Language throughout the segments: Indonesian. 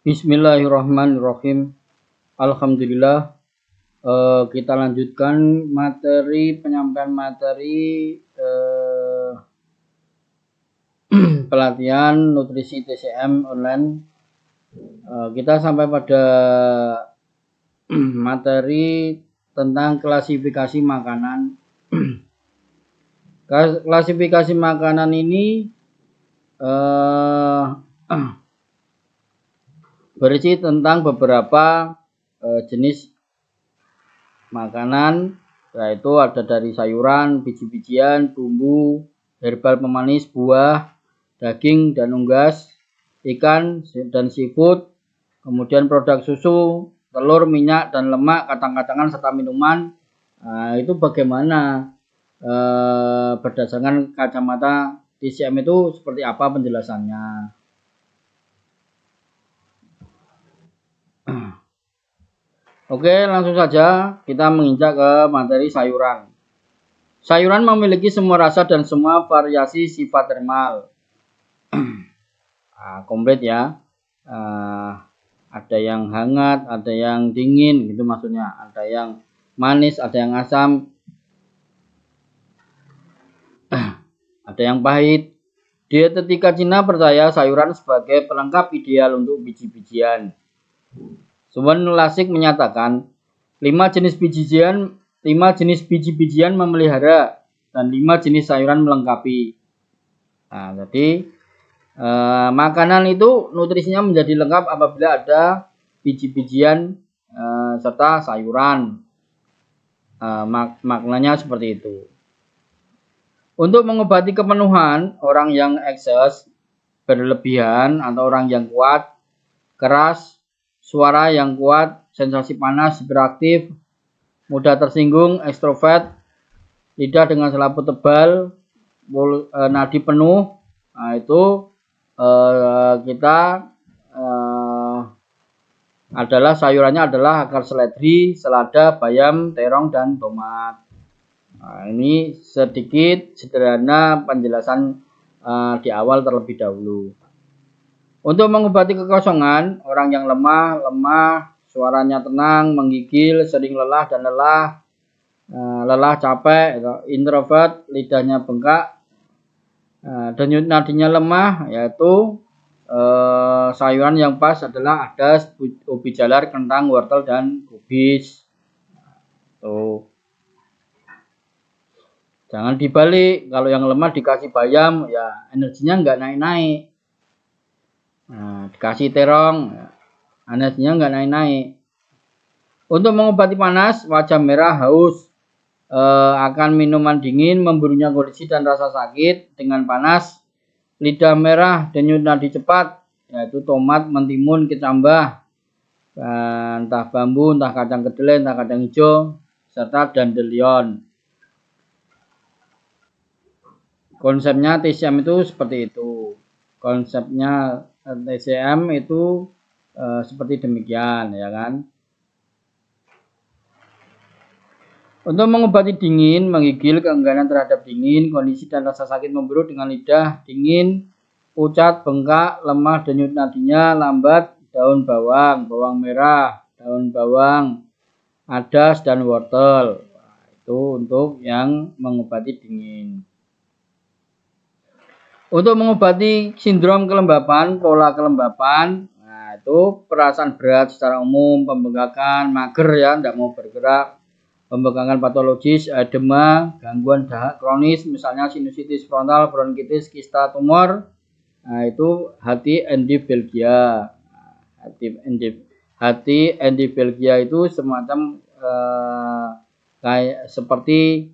Bismillahirrahmanirrahim. Alhamdulillah. Kita lanjutkan penyampaian materi pelatihan nutrisi TCM online. Kita sampai pada materi tentang klasifikasi makanan. Klasifikasi makanan ini berisi tentang beberapa jenis makanan, yaitu ada dari sayuran, biji-bijian, bumbu, herbal pemanis, buah, daging dan unggas, ikan dan seafood, kemudian produk susu, telur, minyak dan lemak, kacang-kacangan serta minuman. Itu bagaimana berdasarkan kacamata TCM itu seperti apa penjelasannya. Oke, langsung saja kita menginjak ke materi sayuran. Sayuran memiliki semua rasa dan semua variasi sifat termal. Komplit ya. Ada yang hangat, ada yang dingin, gitu maksudnya. Ada yang manis, ada yang asam, ada yang pahit. Dietetika Cina percaya sayuran sebagai pelengkap ideal untuk biji-bijian. Sumber Lasik menyatakan 5 jenis biji-bijian memelihara dan 5 jenis sayuran melengkapi. Jadi makanan itu nutrisinya menjadi lengkap apabila ada biji-bijian serta sayuran. Maknanya seperti itu. Untuk mengobati kepenuhan orang yang ekses, berlebihan atau orang yang kuat, keras, suara yang kuat, sensasi panas, hiperaktif, mudah tersinggung, ekstrovert, lidah dengan selaput tebal, nadi penuh. Itu kita adalah sayurannya adalah akar seledri, selada, bayam, terong dan tomat. Ini sedikit sederhana penjelasan di awal terlebih dahulu. Untuk mengobati kekosongan, orang yang lemah, suaranya tenang, menggigil, sering lelah dan lelah capek, introvert, lidahnya bengkak, denyut nadinya lemah, yaitu sayuran yang pas adalah adas, ubi jalar, kentang, wortel dan kubis. Jangan dibalik, kalau yang lemah dikasih bayam, ya energinya nggak naik-naik. Dikasih terong, energinya nggak naik-naik. Untuk mengobati panas, wajah merah, haus, akan minuman dingin, memburunya kondisi dan rasa sakit dengan panas, lidah merah, denyut nadi cepat, yaitu tomat, mentimun, kecambah, entah bambu, entah kacang kedelai, entah kacang hijau, serta dandelion. Konsepnya TCM itu seperti itu. Konsepnya TCM itu seperti demikian, ya kan. Untuk mengobati dingin, menggigil, keengganan terhadap dingin, kondisi dan rasa sakit memburuk dengan lidah dingin, pucat, bengkak, lemah, denyut nadinya lambat, daun bawang, bawang merah, daun bawang, adas dan wortel. Itu untuk yang mengobati dingin. Untuk mengobati sindrom kelembapan, pola kelembapan, itu perasaan berat secara umum, pembengkakan, mager ya, tidak mau bergerak, pembengkakan patologis, edema, gangguan dahak kronis, misalnya sinusitis frontal, bronkitis, kista tumor. Itu hati endi Belgia. Hati endi Belgia itu semacam seperti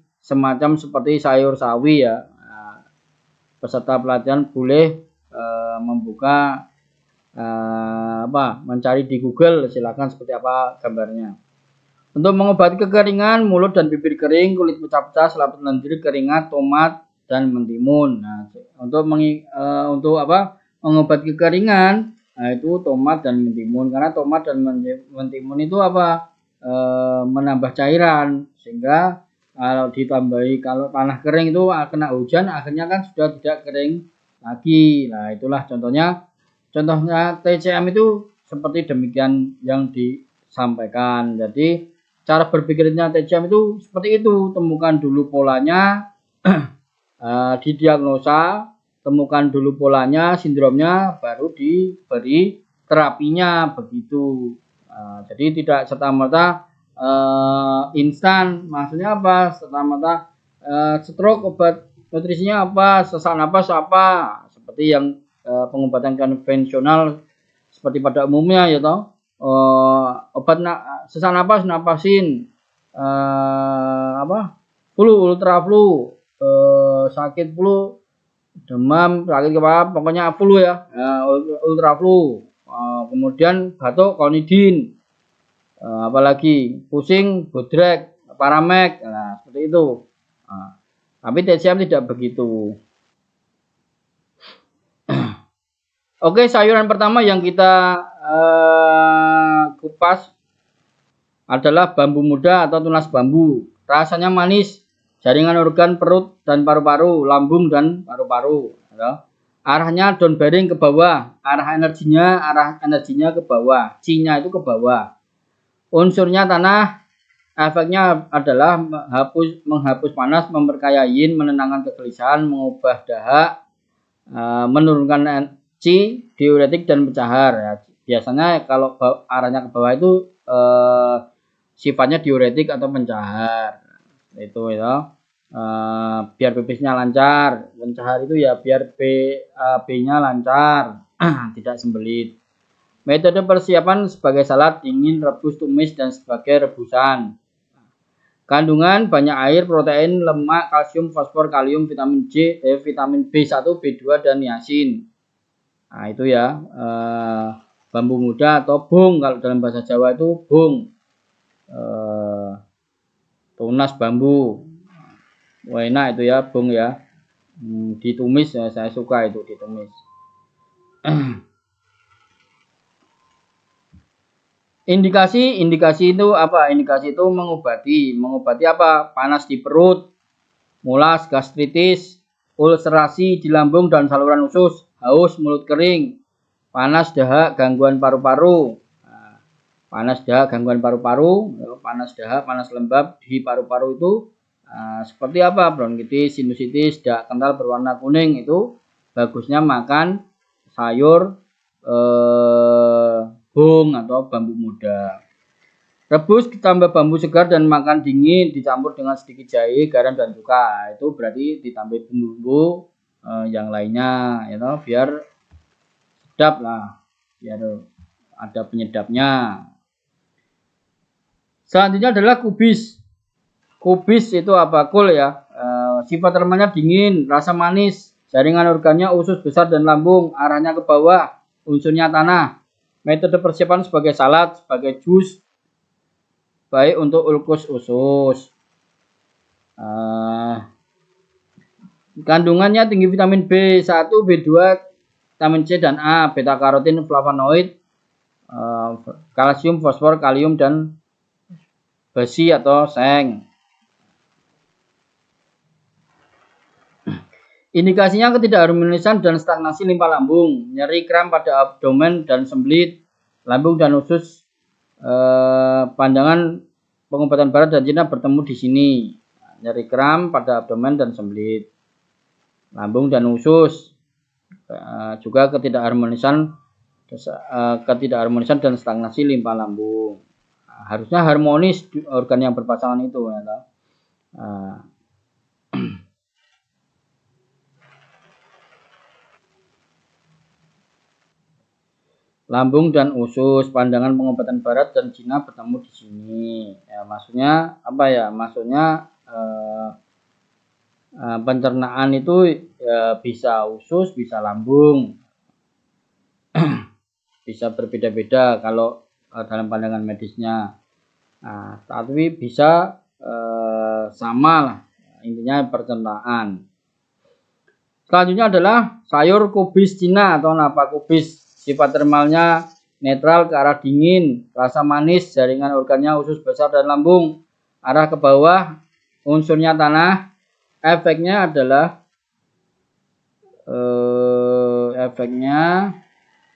sayur sawi ya. Peserta pelatihan boleh membuka mencari di Google, silakan seperti apa gambarnya. Untuk mengobati kekeringan, mulut dan bibir kering, kulit pecah-pecah, selaput lendir, keringat, tomat dan mentimun. Untuk mengobati kekeringan, itu tomat dan mentimun, karena tomat dan mentimun itu menambah cairan, sehingga kalau tanah kering itu kena hujan, akhirnya kan sudah tidak kering lagi. Itulah contohnya TCM itu seperti demikian yang disampaikan. Jadi cara berpikirnya TCM itu seperti itu, temukan dulu polanya, didiagnosa, temukan dulu polanya, sindromnya, baru diberi terapinya begitu. Jadi tidak serta-merta instan. Maksudnya apa? Serta-merta stroke obat nutrisinya apa, sesak napas apa, seperti yang pengobatan konvensional seperti pada umumnya ya toh. Obat sesak napas napasin flu, ultra flu, sakit flu, demam, sakit kepala, pokoknya flu ya, ultra flu. Kemudian batuk konidin, apalagi pusing bodrek, paramek, nah seperti itu. Tapi TCM tidak begitu. Oke, sayuran pertama yang kita kupas adalah bambu muda atau tunas bambu. Rasanya manis, jaringan organ perut dan paru-paru, lambung dan paru-paru. Arahnya daun bearing ke bawah, arah energinya ke bawah, C-nya itu ke bawah. Unsurnya tanah, efeknya adalah menghapus panas, memperkaya yin, menenangkan kegelisahan, mengubah dahak, menurunkan C, diuretik dan pencahar. Ya, biasanya kalau arahnya ke bawah itu sifatnya diuretik atau pencahar. Itu ya. Biar pipisnya lancar, pencahar itu ya biar B-nya lancar, tidak sembelit. Metode persiapan sebagai salad, dingin, rebus, tumis, dan sebagai rebusan. Kandungan banyak air, protein, lemak, kalsium, fosfor, kalium, vitamin C, vitamin B1, B2, dan niacin. Nah itu ya, bambu muda atau bung, kalau dalam bahasa Jawa itu bung, tunas bambu. Wah enak itu ya, bung ya, ditumis ya, saya suka itu ditumis. Indikasi itu apa? Indikasi itu mengobati apa? Panas di perut, mulas, gastritis, ulcerasi di lambung dan saluran usus, haus, mulut kering, panas dahak, gangguan paru-paru. Panas dahak, gangguan paru-paru, panas dahak, panas lembab di paru-paru itu seperti apa? Bronkitis, sinusitis, dahak kental berwarna kuning, itu bagusnya makan sayur bung atau bambu muda. Rebus ditambah bambu segar dan makan dingin, dicampur dengan sedikit jahe, garam dan cuka. Itu berarti ditambah bumbu yang lainnya, ya toh, biar sedap lah, biar ada penyedapnya. Selanjutnya adalah kubis. Kubis itu apa? Kul ya. Sifat termanya dingin, rasa manis, jaringan organnya usus besar dan lambung, arahnya ke bawah, unsurnya tanah. Metode persiapan sebagai salad, sebagai jus, baik untuk ulkus usus. Kandungannya tinggi vitamin B1, B2, vitamin C dan A, beta karotin, flavonoid, kalsium, fosfor, kalium dan besi atau seng. Indikasinya ketidakharmonisan dan stagnasi limpa lambung, nyeri kram pada abdomen dan sembelit, lambung dan usus. Pandangan pengobatan barat dan Cina bertemu di sini. Nyeri kram pada abdomen dan sembelit, lambung dan usus. Juga ketidakharmonisan dan stagnasi limpa lambung. Harusnya harmonis organ yang berpasangan itu ya. Lambung dan usus, pandangan pengobatan barat dan Cina bertemu di sini. Ya, maksudnya apa ya? Maksudnya pencernaan itu ya, bisa usus, bisa lambung, bisa berbeda-beda kalau dalam pandangan medisnya. Nah, tapi bisa sama lah, intinya pencernaan. Selanjutnya adalah sayur kubis Cina atau napa kubis. Sifat termalnya netral ke arah dingin, rasa manis, jaringan organnya usus besar dan lambung, arah ke bawah, unsurnya tanah. Efeknya adalah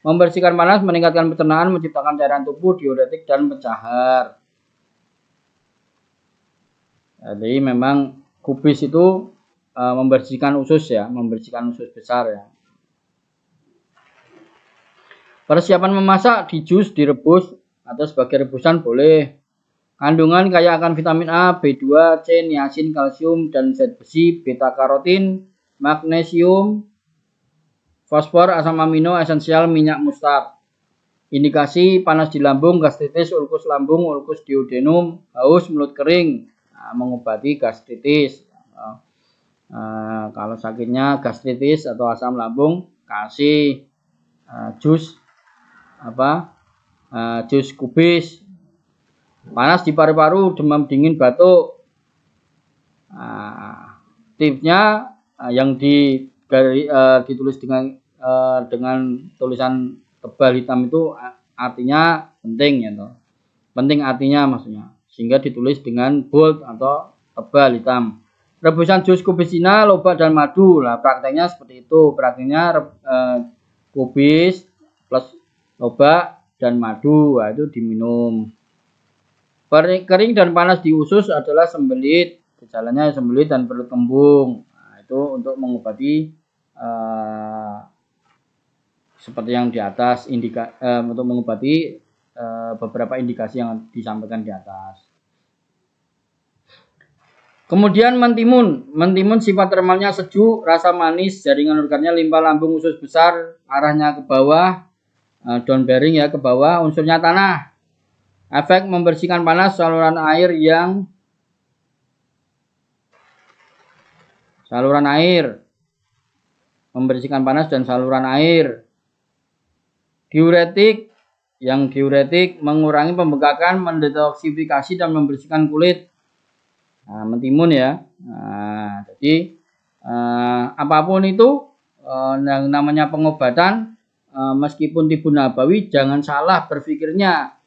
Membersihkan panas, meningkatkan pencernaan, menciptakan cairan tubuh, diuretik dan pencahar. Jadi memang kubis itu membersihkan usus ya, membersihkan usus besar ya. Persiapan memasak, di jus, direbus atau sebagai rebusan boleh. Kandungan kaya akan vitamin A, B2, C, niacin, kalsium, dan zat besi, beta karotin, magnesium, fosfor, asam amino, esensial, minyak mustard. Indikasi panas di lambung, gastritis, ulkus lambung, ulkus duodenum, haus, mulut kering, mengobati gastritis. Kalau sakitnya gastritis atau asam lambung, kasih jus jus kubis. Panas di paru-paru, demam dingin, batuk. Tipsnya yang ditulis dengan tulisan tebal hitam itu artinya penting ya toh. Penting artinya maksudnya. Sehingga ditulis dengan bold atau tebal hitam. Rebusan jus kubisina, lobak dan madu. Nah, prakteknya seperti itu. Prakteknya kubis plus lobak dan madu. Nah, itu diminum. Kering dan panas di usus adalah sembelit, gejalanya sembelit dan perut kembung. Nah, itu untuk mengobati seperti yang di atas, untuk mengobati beberapa indikasi yang disampaikan di atas. Kemudian mentimun. Mentimun sifat termalnya sejuk, rasa manis, jaringan organnya limpa, lambung, usus besar, arahnya ke bawah, down bearing ya ke bawah, unsurnya tanah. Efek membersihkan panas, saluran air, membersihkan panas dan saluran air. Diuretik, mengurangi pembengkakan, mendetoksifikasi dan membersihkan kulit. Nah, mentimun ya. Nah, jadi apapun itu yang namanya pengobatan, meskipun tibu nabawi, jangan salah berpikirnya.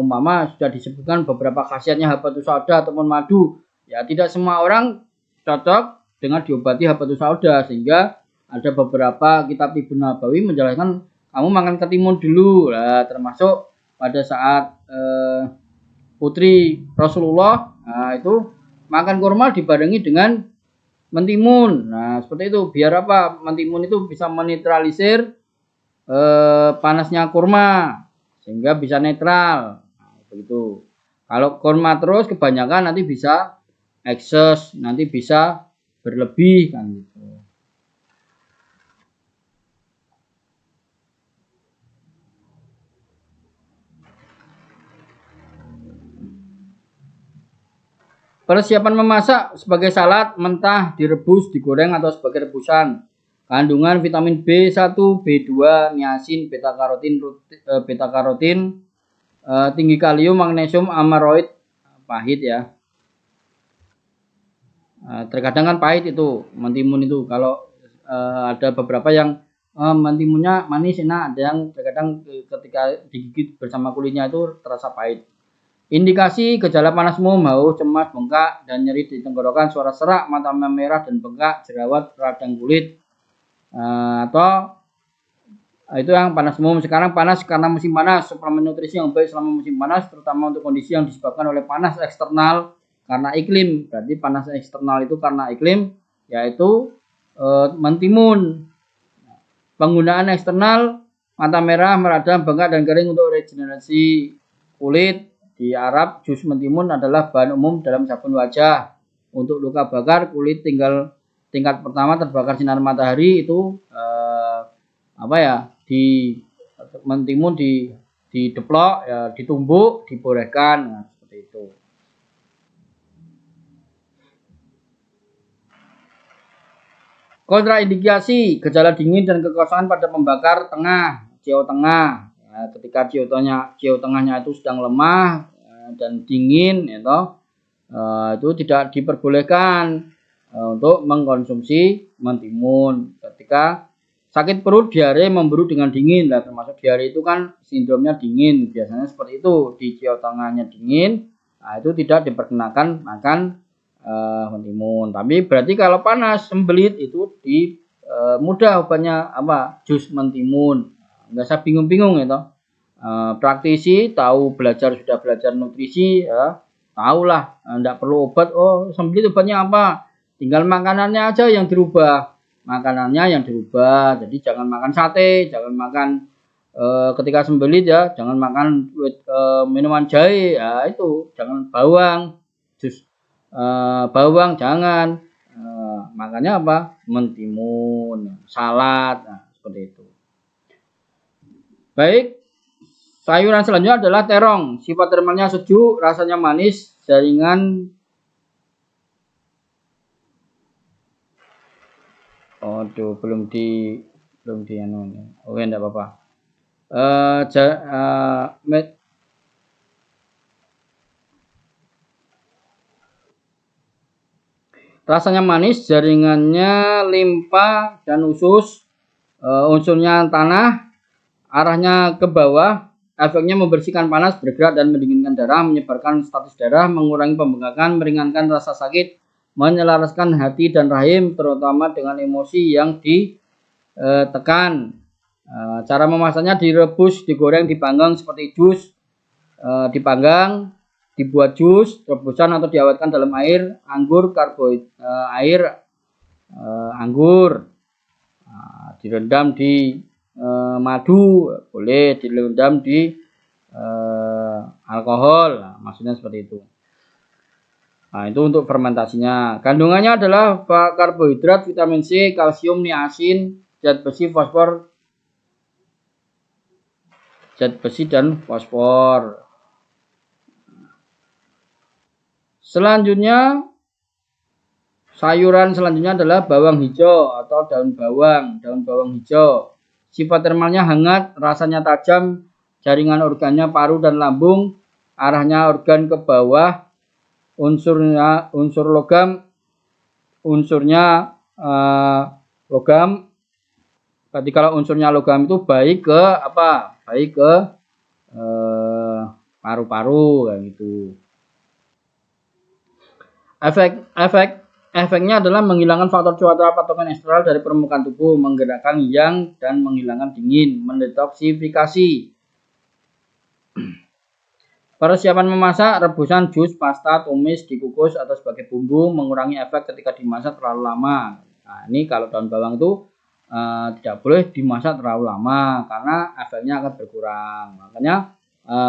Umpama sudah disebutkan beberapa khasiatnya habatus sauda ataupun madu, ya tidak semua orang cocok dengan diobati habatus sauda, sehingga ada beberapa kitab tibu nabawi menjelaskan kamu makan ketimun dulu. Nah, termasuk pada saat putri Rasulullah, nah itu makan kurma dibarengi dengan mentimun. Nah, seperti itu. Biar apa? Mentimun itu bisa menetralisir panasnya kurma, sehingga bisa netral. Nah, begitu. Kalau kurma terus kebanyakan nanti bisa ekses, nanti bisa berlebih kan gitu. Persiapan memasak sebagai salad, mentah, direbus, digoreng atau sebagai rebusan. Kandungan vitamin B1, B2, niacin, beta karotin, tinggi kalium, magnesium, amaroid, pahit ya. Terkadang kan pahit itu mentimun itu. Kalau ada beberapa yang mentimunnya manis enak, ada yang terkadang ketika digigit bersama kulitnya itu terasa pahit. Indikasi gejala panas umum, haus, cemas, bengkak, dan nyeri di tenggorokan, suara serak, mata merah dan bengkak, jerawat, radang kulit, atau itu yang panas umum. Sekarang panas karena musim panas, suplemen nutrisi yang baik selama musim panas, terutama untuk kondisi yang disebabkan oleh panas eksternal karena iklim. Berarti panas eksternal itu karena iklim, yaitu mentimun. Penggunaan eksternal, mata merah, meradang, bengkak, dan kering untuk regenerasi kulit. Di Arab, jus mentimun adalah bahan umum dalam sabun wajah. Untuk luka bakar kulit tingkat pertama terbakar sinar matahari itu mentimun dideplok, ya, ditumbuk, diborehkan, nah, seperti itu. Kontraindikasi, gejala dingin dan kekosongan pada pembakar tengah, CO tengah. Nah, ketika CO tengahnya itu sedang lemah dan dingin, itu tidak diperbolehkan untuk mengkonsumsi mentimun. Ketika sakit perut, diare, memberu dengan dingin, nah, termasuk diare itu kan sindromnya dingin, biasanya seperti itu. Di CO tengahnya dingin, nah, itu tidak diperkenakan makan mentimun. Tapi berarti kalau panas sembelit itu mudah obatnya jus mentimun. nggak usah bingung-bingung gitu. Praktisi tahu sudah belajar nutrisi ya, tahulah enggak perlu obat. Oh, sembelit obatnya apa? Tinggal makanannya aja yang dirubah. Makanannya yang dirubah. Jadi jangan makan sate, jangan makan ketika sembelit ya, jangan makan minuman jahe ya, itu jangan bawang, jus bawang jangan. Makanya apa? Mentimun, salad, nah, seperti itu. Baik. Sayuran selanjutnya adalah terong. Sifat termalnya sejuk, rasanya manis, jaringan. Aduh, belum di anu. Oke, enggak apa-apa. Rasanya manis, jaringannya limpa dan usus. Unsurnya tanah, arahnya ke bawah. Efeknya membersihkan panas, bergerak dan mendinginkan darah, menyebarkan status darah, mengurangi pembengkakan, meringankan rasa sakit, menyelaraskan hati dan rahim, terutama dengan emosi yang ditekan. Cara memasaknya direbus, digoreng, dipanggang seperti jus, dipanggang, dibuat jus, rebusan atau diawetkan dalam air, anggur, anggur, direndam di madu, boleh direndam di alkohol, maksudnya seperti itu. Nah, itu untuk fermentasinya. Kandungannya adalah karbohidrat, vitamin C, kalsium, niacin, zat besi, dan fosfor. Selanjutnya, sayuran selanjutnya adalah bawang hijau atau daun bawang hijau. Sifat termalnya hangat, rasanya tajam, jaringan organnya paru dan lambung, arahnya organ ke bawah, unsurnya logam. Berarti kalau unsurnya logam itu baik ke apa? Baik ke paru-paru kayak gitu. Efeknya adalah menghilangkan faktor cuaca patogen eksternal dari permukaan tubuh, menggerakkan yang dan menghilangkan dingin, mendetoksifikasi. Persiapan memasak, rebusan, jus, pasta, tumis, dikukus atau sebagai bumbu, mengurangi efek ketika dimasak terlalu lama. Nah, ini kalau daun bawang itu tidak boleh dimasak terlalu lama karena efeknya akan berkurang. Makanya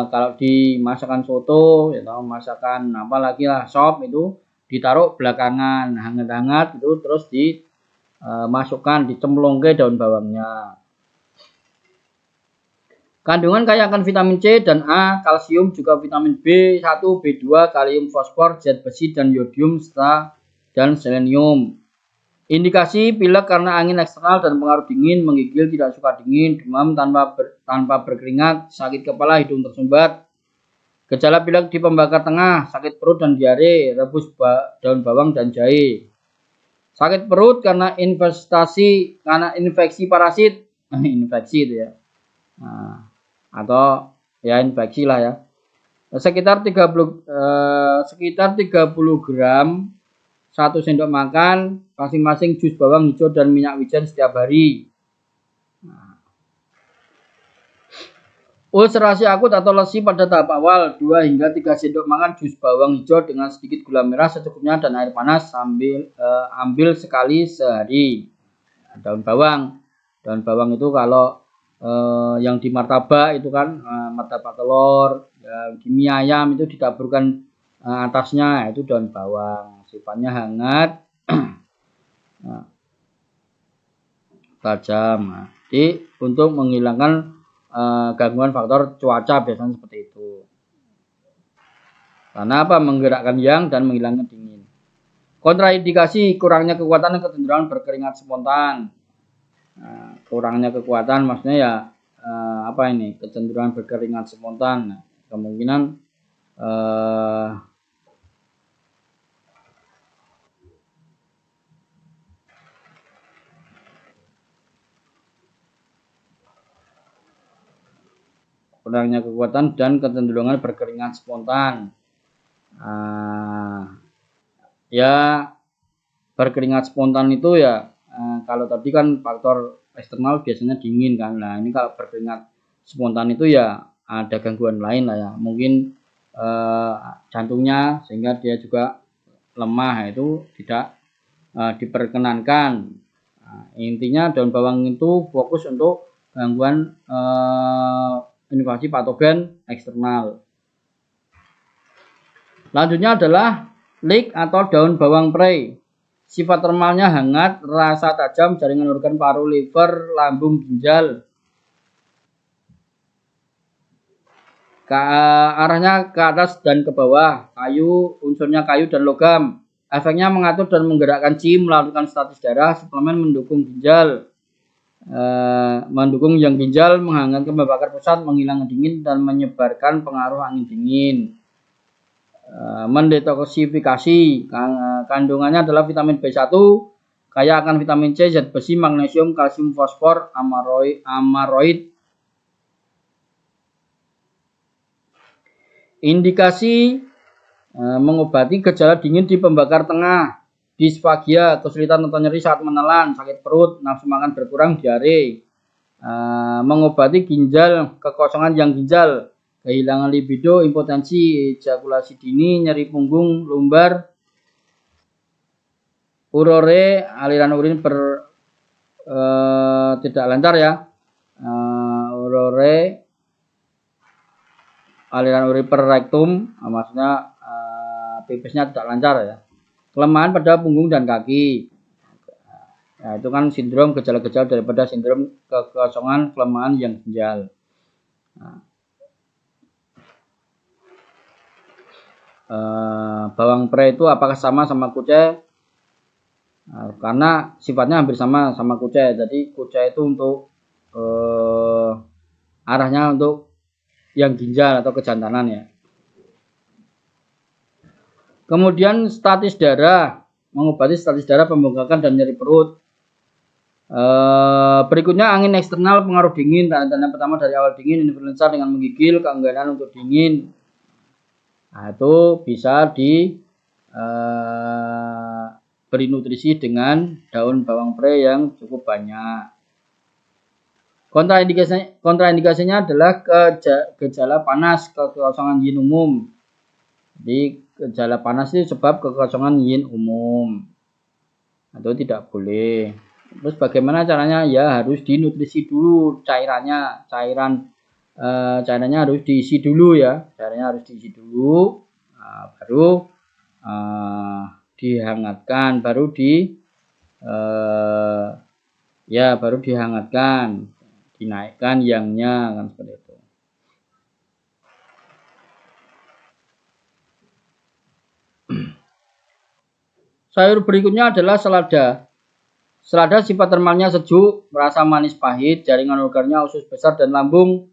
kalau dimasakkan soto, ya, masakan apa lagi lah, sop itu ditaruh belakangan, hangat-hangat itu terus dimasukkan, dicemplungke daun bawangnya. Kandungan kaya akan vitamin C dan A, kalsium, juga vitamin B1, B2, kalium, fosfor, zat besi dan yodium serta dan selenium. Indikasi pilek karena angin eksternal dan pengaruh dingin, menggigil, tidak suka dingin, demam tanpa berkeringat, sakit kepala, hidung tersumbat. Gejala pilek di pembakar tengah, sakit perut dan diare, rebus daun bawang dan jahe. Sakit perut karena infeksi parasit, infeksi itu ya. Nah, atau ya infeksi lah ya. Sekitar 30 gram 1 sendok makan masing-masing jus bawang hijau dan minyak wijen setiap hari. Ulcerasi akut atau lesi pada tahap awal, 2 hingga 3 sendok makan jus bawang hijau dengan sedikit gula merah secukupnya dan air panas, ambil sekali sehari. Daun bawang itu kalau yang di martabak itu kan martabak telur, di mie ayam itu ditaburkan atasnya, itu daun bawang, sifatnya hangat, tajam. Jadi untuk menghilangkan gangguan faktor cuaca biasanya seperti itu. Karena apa? Menggerakkan yang dan menghilangkan dingin. Kontraindikasi kurangnya kekuatan dan kecenderungan berkeringat spontan. Kurangnya kekuatan maksudnya ya apa ini? Kecenderungan berkeringat spontan. Kemungkinan kurangnya kekuatan dan kecenderungan berkeringat spontan. Ya berkeringat spontan itu ya kalau tadi kan faktor eksternal biasanya dingin kan. Nah, ini kalau berkeringat spontan itu ya ada gangguan lain lah ya. Mungkin jantungnya sehingga dia juga lemah, itu tidak diperkenankan. Nah, intinya daun bawang itu fokus untuk gangguan invasi patogen eksternal. Selanjutnya adalah leek atau daun bawang prei. Sifat termalnya hangat, rasa tajam, jaringan organ paru, liver, lambung, ginjal. Arahnya ke atas dan ke bawah. Kayu, unsurnya kayu dan logam. Efeknya mengatur dan menggerakkan CIM, melakukan statis darah, suplemen mendukung ginjal. Mendukung yang ginjal, menghangatkan, membakar pusat, menghilangkan dingin, dan menyebarkan pengaruh angin dingin. Mendetoksifikasi, kandungannya adalah vitamin B1, kaya akan vitamin C, zat besi, magnesium, kalsium, fosfor, amaroid. Indikasi mengobati gejala dingin di pembakar tengah, disfagia, kesulitan atau nyeri saat menelan, sakit perut, nafsu makan berkurang, diare. Mengobati ginjal, kekosongan yang ginjal, kehilangan libido, impotensi, ejakulasi dini, nyeri punggung, lumbar, urore, aliran urin tidak lancar ya, urore, aliran urin per rektum, maksudnya pipisnya tidak lancar ya, kelemahan pada punggung dan kaki. Nah, itu kan sindrom, gejala-gejala daripada sindrom kekosongan kelemahan yang ginjal. Nah, bawang prei itu apakah sama kucai? Nah, karena sifatnya hampir sama kucai. Jadi kucai itu untuk arahnya untuk yang ginjal atau kejantanan ya. Kemudian statis darah, mengobati statis darah, pembengkakan dan nyeri perut. Berikutnya angin eksternal, pengaruh dingin. Tanda-tanda pertama dari awal dingin, influenza dengan menggigil, keengganan untuk dingin. Nah, itu bisa beri nutrisi dengan daun bawang prei yang cukup banyak. Kontraindikasinya adalah gejala panas, kekosongan yin umum. Jadi gejala panas itu sebab kekosongan yin umum. Atau tidak boleh. Terus bagaimana caranya? Ya harus dinutrisi dulu cairannya. Cairannya harus diisi dulu ya. Cairannya harus diisi dulu. Nah, baru dihangatkan, baru dihangatkan, dinaikkan yangnya kan seperti itu. Sayur berikutnya adalah selada. Selada sifat termalnya sejuk, rasa manis pahit, jaringan organnya usus besar dan lambung.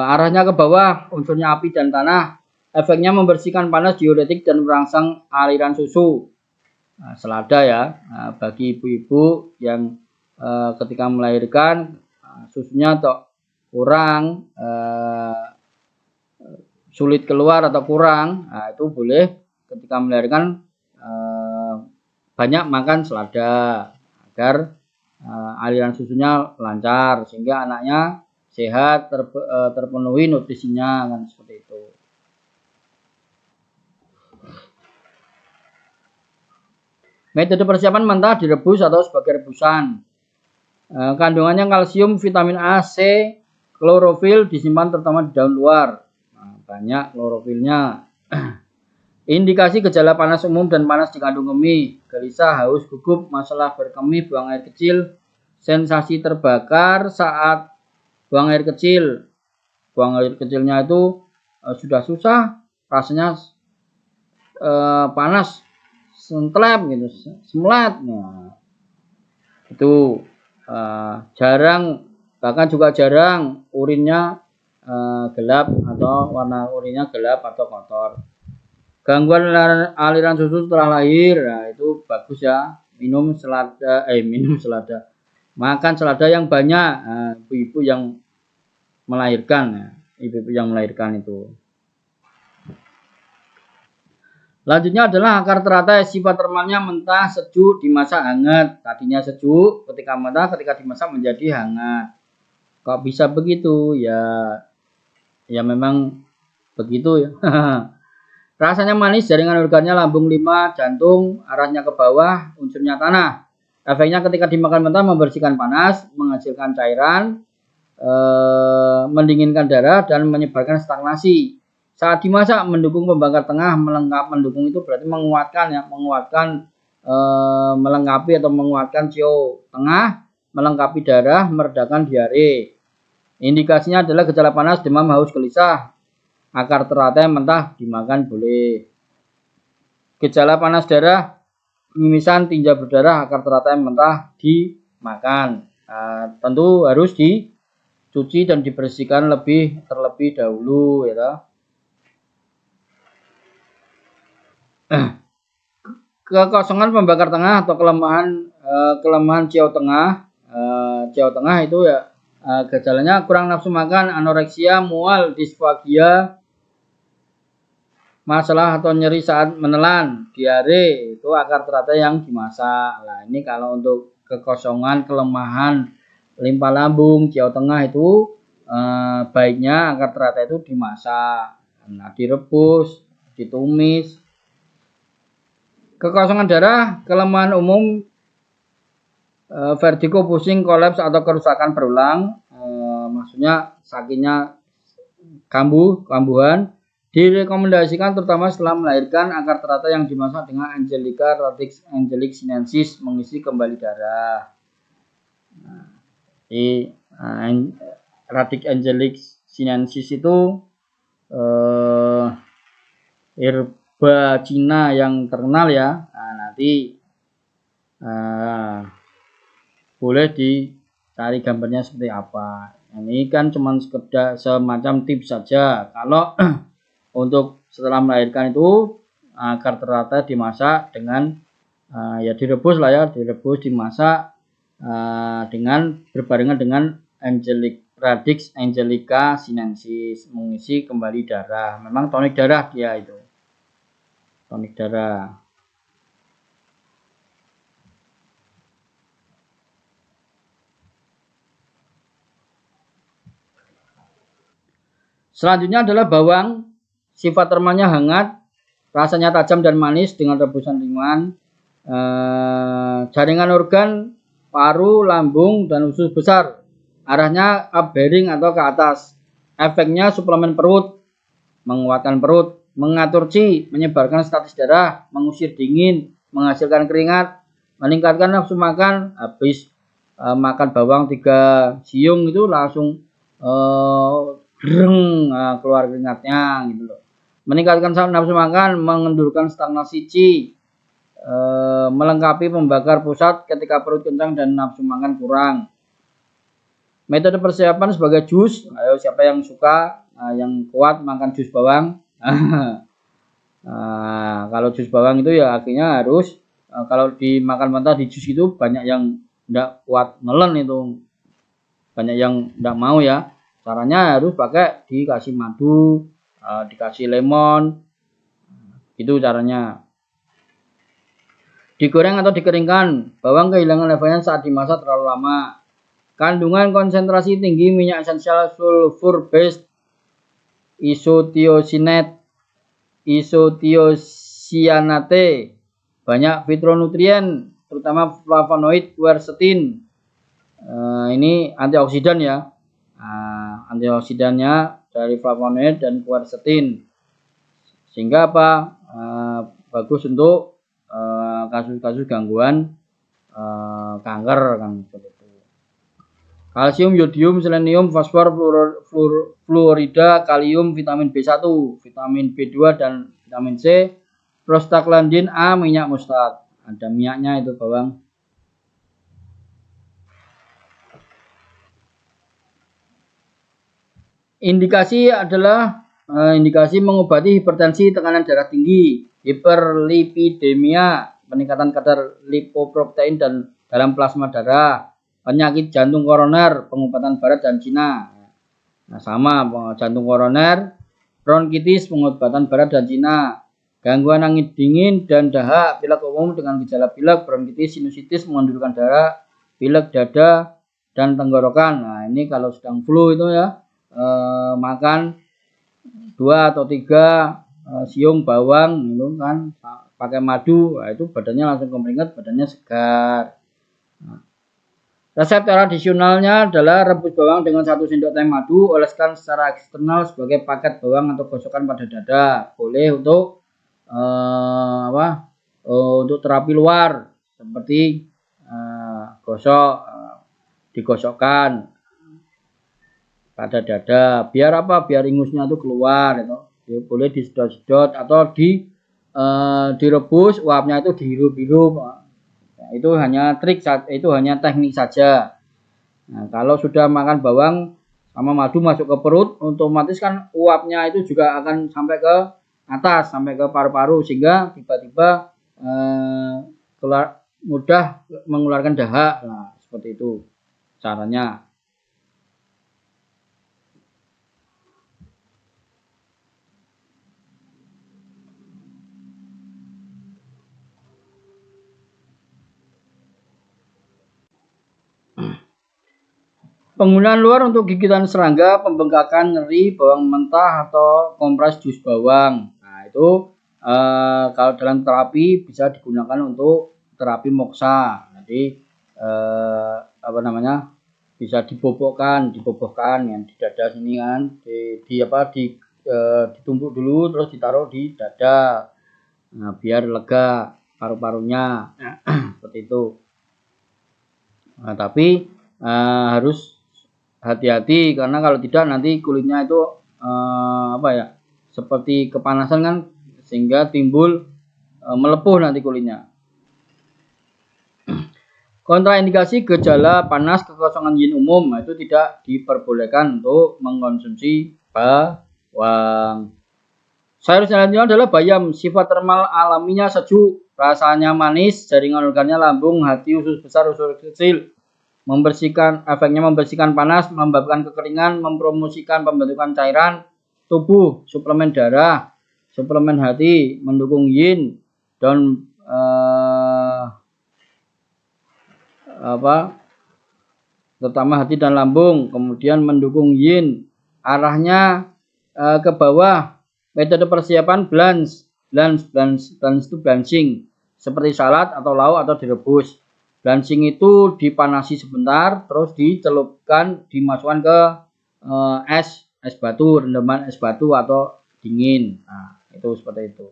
Arahnya ke bawah, unsurnya api dan tanah. Efeknya membersihkan panas, diuretik dan merangsang aliran susu. Nah, selada ya, bagi ibu-ibu yang ketika melahirkan susunya kurang, sulit keluar atau kurang, nah, itu boleh ketika melahirkan banyak makan selada agar aliran susunya lancar sehingga anaknya sehat, terpenuhi nutrisinya kan seperti itu. Metode persiapan mentah, direbus atau sebagai rebusan. Kandungannya kalsium, vitamin A, C, klorofil, disimpan terutama di daun luar. Nah, banyak klorofilnya. Indikasi gejala panas umum dan panas dikandung kemih, gelisah, haus, gugup, masalah berkemih, buang air kecil, sensasi terbakar saat buang air kecil. Buang air kecilnya itu sudah susah, rasanya panas, sentlep gitu, semlat. Nah, itu jarang, bahkan juga jarang urinnya gelap atau warna urinnya gelap atau kotor. Gangguan aliran susu setelah lahir, nah itu bagus ya, minum selada, makan selada yang banyak, ibu-ibu yang melahirkan, ibu-ibu yang melahirkan itu. Selanjutnya adalah akar teratai. Sifat termalnya mentah, sejuk, dimasak hangat. Tadinya sejuk, ketika mentah, ketika dimasak menjadi hangat. Kok bisa begitu? Ya memang begitu ya. Rasanya manis, jaringan organnya lambung 5, jantung, arahnya ke bawah, unsurnya tanah. Efeknya ketika dimakan mentah membersihkan panas, menghasilkan cairan, mendinginkan darah, dan menyebarkan stagnasi. Saat dimasak mendukung pembakar tengah, mendukung itu berarti menguatkan ya, melengkapi atau menguatkan cio tengah, melengkapi darah, meredakan diare. Indikasinya adalah gejala panas, demam, haus, gelisah. Akar teratai mentah dimakan boleh. Gejala panas darah, mimisan, tinja berdarah, akar teratai mentah dimakan. Tentu harus dicuci dan dibersihkan terlebih dahulu ya. Kekosongan pembakar tengah atau kelemahan cio tengah. Cio tengah itu ya gejalanya kurang nafsu makan, anoreksia, mual, disfagia, masalah atau nyeri saat menelan, diare, itu akar teratai yang dimasak. Nah, ini kalau untuk kekosongan, kelemahan limpa lambung, cio tengah itu baiknya akar teratai itu dimasak. Nah, direbus, ditumis. Kekosongan darah, kelemahan umum, vertigo, pusing, kolaps atau kerusakan berulang, maksudnya sakitnya kambuhan, direkomendasikan terutama setelah melahirkan. Akar teratai yang dimasak dengan Angelica radix angelic sinensis mengisi kembali darah. Radix angelic sinensis itu herba Cina yang terkenal ya. Nah, nanti boleh dicari gambarnya seperti apa. Ini kan cuma sekedar semacam tips saja. Kalau untuk setelah melahirkan itu akar teratai dimasak dengan ya direbus lah ya, direbus dimasak dengan berbarengan dengan Radix angelica sinensis mengisi kembali darah. Memang tonik darah dia itu. Tonik darah. Selanjutnya adalah bawang. Sifat termalnya hangat, rasanya tajam dan manis dengan rebusan ringan. Jaringan organ, paru, lambung, dan usus besar. Arahnya upbearing atau ke atas. Efeknya suplemen perut, menguatkan perut, mengatur qi, menyebarkan status darah, mengusir dingin, menghasilkan keringat, meningkatkan nafsu makan. Habis makan bawang 3 siung itu langsung keluar keringatnya gitu loh. Meningkatkan nafsu makan, mengendurkan stagnasi qi, melengkapi pembakar pusat ketika perut kencang dan nafsu makan kurang. Metode persiapan sebagai jus. Ayo siapa yang suka, yang kuat makan jus bawang. Kalau jus bawang itu ya akhirnya harus kalau dimakan mentah di jus itu banyak yang tidak kuat nelen itu, banyak yang tidak mau ya. Caranya harus pakai dikasih madu, dikasih lemon, itu caranya. Digoreng atau dikeringkan. Bawang kehilangan levelnya saat dimasak terlalu lama. Kandungan konsentrasi tinggi minyak esensial sulfur based isothiocyanate, banyak fitronutrien terutama flavonoid, quercetin. Ini antioksidan ya. Antioksidannya dari flavonoid dan quercetin. Sehingga apa? Bagus untuk kasus-kasus gangguan kanker kan seperti itu. Kalsium, yodium, selenium, fosfor, fluorida, kalium, vitamin B1, vitamin B2 dan vitamin C, prostaglandin A, minyak mustard. Ada minyaknya itu bawang. Indikasi adalah indikasi mengobati hipertensi, tekanan darah tinggi, hiperlipidemia, peningkatan kadar lipoprotein dan dalam plasma darah, penyakit jantung koroner, pengobatan barat dan Cina. Nah, sama jantung koroner, bronkitis, pengobatan barat dan Cina, Gangguan angin dingin dan dahak, pilek umum dengan gejala pilek, bronkitis, sinusitis, mengundurkan darah, pilek dada dan tenggorokan. Nah, ini kalau sedang flu itu ya makan 2 atau 3 siung bawang itu kan pakai madu, nah, itu badannya langsung kemeringat, badannya segar. Nah, resep tradisionalnya adalah rebus bawang dengan 1 sendok teh madu, oleskan secara eksternal sebagai paket bawang atau gosokan pada dada. Boleh untuk untuk terapi luar seperti gosok, digosokkan pada dada. Biar apa? Biar ingusnya itu keluar. Itu boleh disedot-sedot atau direbus, uapnya itu dihirup-hirup. Nah, itu hanya trik, itu hanya teknik saja. Nah, kalau sudah makan bawang sama madu masuk ke perut, otomatis kan uapnya itu juga akan sampai ke atas, sampai ke paru-paru, sehingga tiba-tiba mudah mengeluarkan dahak. Nah, seperti itu caranya. Penggunaan luar untuk gigitan serangga, pembengkakan, nyeri, bawang mentah atau kompres jus bawang. Nah, itu kalau dalam terapi bisa digunakan untuk terapi moksa. Jadi apa namanya? Bisa dibobohkan yang di dada sini kan, ditumbuk dulu terus ditaruh di dada. Nah, biar lega paru-parunya. Seperti itu. Nah, tapi harus hati-hati karena kalau tidak nanti kulitnya itu seperti kepanasan kan, sehingga timbul melepuh nanti kulitnya. Kontraindikasi gejala panas kekosongan yin umum, itu tidak diperbolehkan untuk mengkonsumsi bawang. Sayur selanjutnya adalah bayam. Sifat termal alaminya sejuk, rasanya manis, jaringan organnya lambung, hati, usus besar, usus kecil. Efeknya membersihkan panas, menyebabkan kekeringan, mempromosikan pembentukan cairan tubuh, suplemen darah, suplemen hati, mendukung yin dan terutama hati dan lambung, kemudian mendukung yin, arahnya ke bawah. Metode persiapan blanch itu blanching, seperti salad atau lauk atau direbus. Blanching itu dipanasi sebentar, terus dicelupkan, dimasukkan ke es batu, rendaman es batu atau dingin. Nah, itu seperti itu.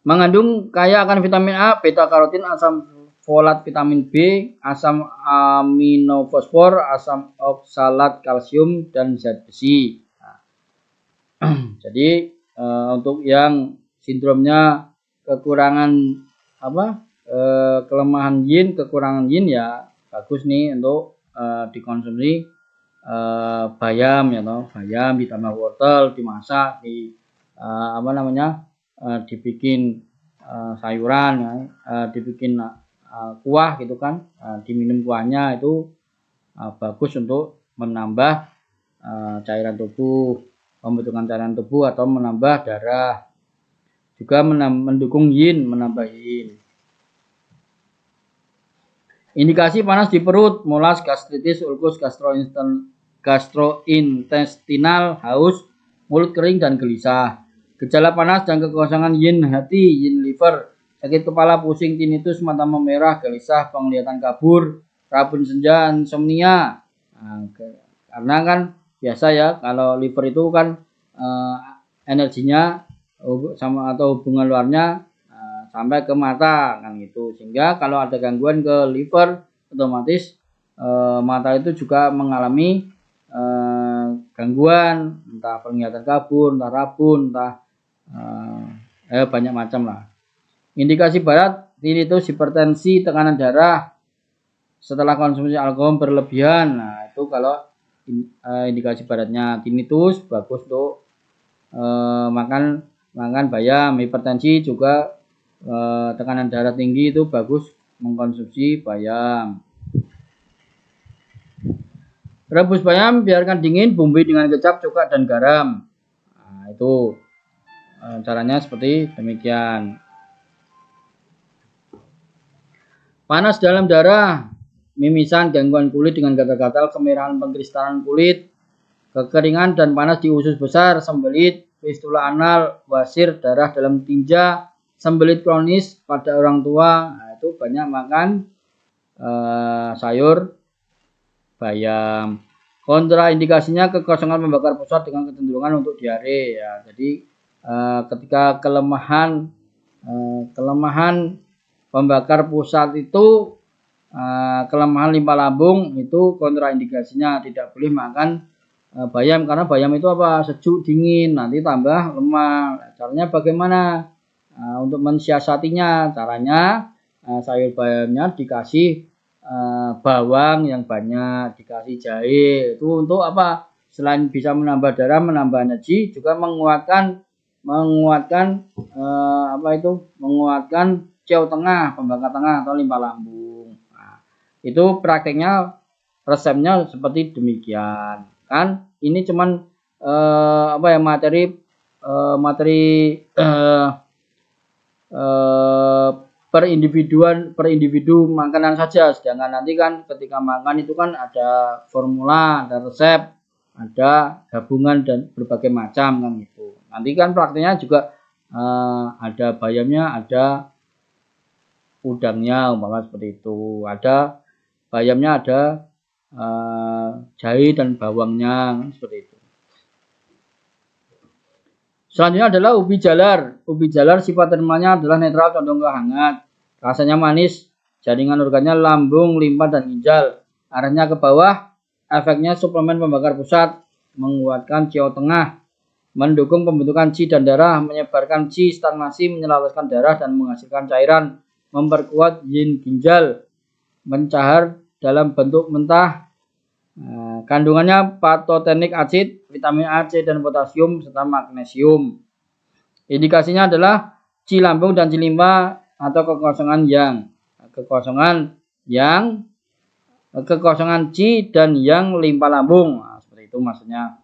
Mengandung kaya akan vitamin A, beta karotin, asam folat, vitamin B, asam aminofosfor, asam oksalat, kalsium, dan zat besi. Nah, jadi untuk yang sindromnya kekurangan kelemahan yin, kekurangan yin ya bagus nih untuk dikonsumsi bayam ya toh. Bayam ditambah wortel, dimasak, dibikin sayuran ya, dibikin kuah gitu kan, diminum kuahnya itu bagus untuk menambah cairan tubuh, pembentukan cairan tubuh atau menambah darah. Juga mendukung yin, menambah yin. Indikasi panas di perut, mulas, gastritis, ulkus, gastrointestinal, haus, mulut kering dan gelisah. Gejala panas dan kekosongan yin hati, yin liver, sakit kepala, pusing, tinnitus, mata memerah, gelisah, penglihatan kabur, rabun senja, insomnia. Nah, karena kan biasa ya kalau liver itu kan energinya sama atau hubungan luarnya sampai ke mata kan gitu, sehingga kalau ada gangguan ke liver otomatis mata itu juga mengalami gangguan, entah penglihatan kabur, entah rabun, entah banyak macam lah. Indikasi barat tinnitus, hipertensi, tekanan darah setelah konsumsi alkohol berlebihan. Nah, itu kalau indikasi baratnya tinnitus bagus untuk makan bayam. Hipertensi juga tekanan darah tinggi itu bagus mengkonsumsi bayam. Rebus bayam, biarkan dingin, bumbui dengan kecap, cuka dan garam. Nah, itu Caranya seperti demikian. Panas dalam darah, mimisan, gangguan kulit dengan gatal-gatal, kemerahan, pengkristalan kulit, kekeringan dan panas di usus besar, sembelit, fistula anal, wasir, darah dalam tinja, sembelit kronis pada orang tua. Nah, itu banyak makan sayur bayam. Kontraindikasinya kekosongan pembakar pusat dengan kecenderungan untuk diare. Ya, jadi ketika kelemahan pembakar pusat itu kelemahan limpa lambung, itu kontraindikasinya tidak boleh makan bayam, karena bayam itu apa, sejuk dingin, nanti tambah lemah. Caranya bagaimana untuk mensiasatinya? Caranya sayur bayamnya dikasih bawang yang banyak, dikasih jahe. Itu untuk apa? Selain bisa menambah darah, menambah energi, juga menguatkan ciau tengah, pembakar tengah atau limpa lambung. Nah, itu prakteknya, resepnya seperti demikian. Kan ini cuman materi per individu makanan saja. Sedangkan nanti kan ketika makan itu kan ada formula, ada resep, ada gabungan dan berbagai macam kan gitu. Nanti kan prakteknya juga ada bayamnya, ada udangnya, umpama seperti itu. Ada bayamnya, ada jahe dan bawangnya, seperti itu. Selanjutnya adalah ubi jalar. Ubi jalar sifat termalnya adalah netral, condong ke hangat. Rasanya manis, jaringan organnya lambung, limpa, dan ginjal. Arahnya ke bawah, efeknya suplemen pembakar pusat, menguatkan ciau tengah, mendukung pembentukan qi dan darah, menyebarkan qi, stagnasi, menyelamatkan darah, dan menghasilkan cairan, memperkuat yin ginjal, mencahar dalam bentuk mentah. Kandungannya patotenik acid, vitamin A, C, dan potasium, serta magnesium. Indikasinya adalah qi lambung dan qi limpa atau kekosongan qi dan yang limpa lambung. Nah, seperti itu maksudnya.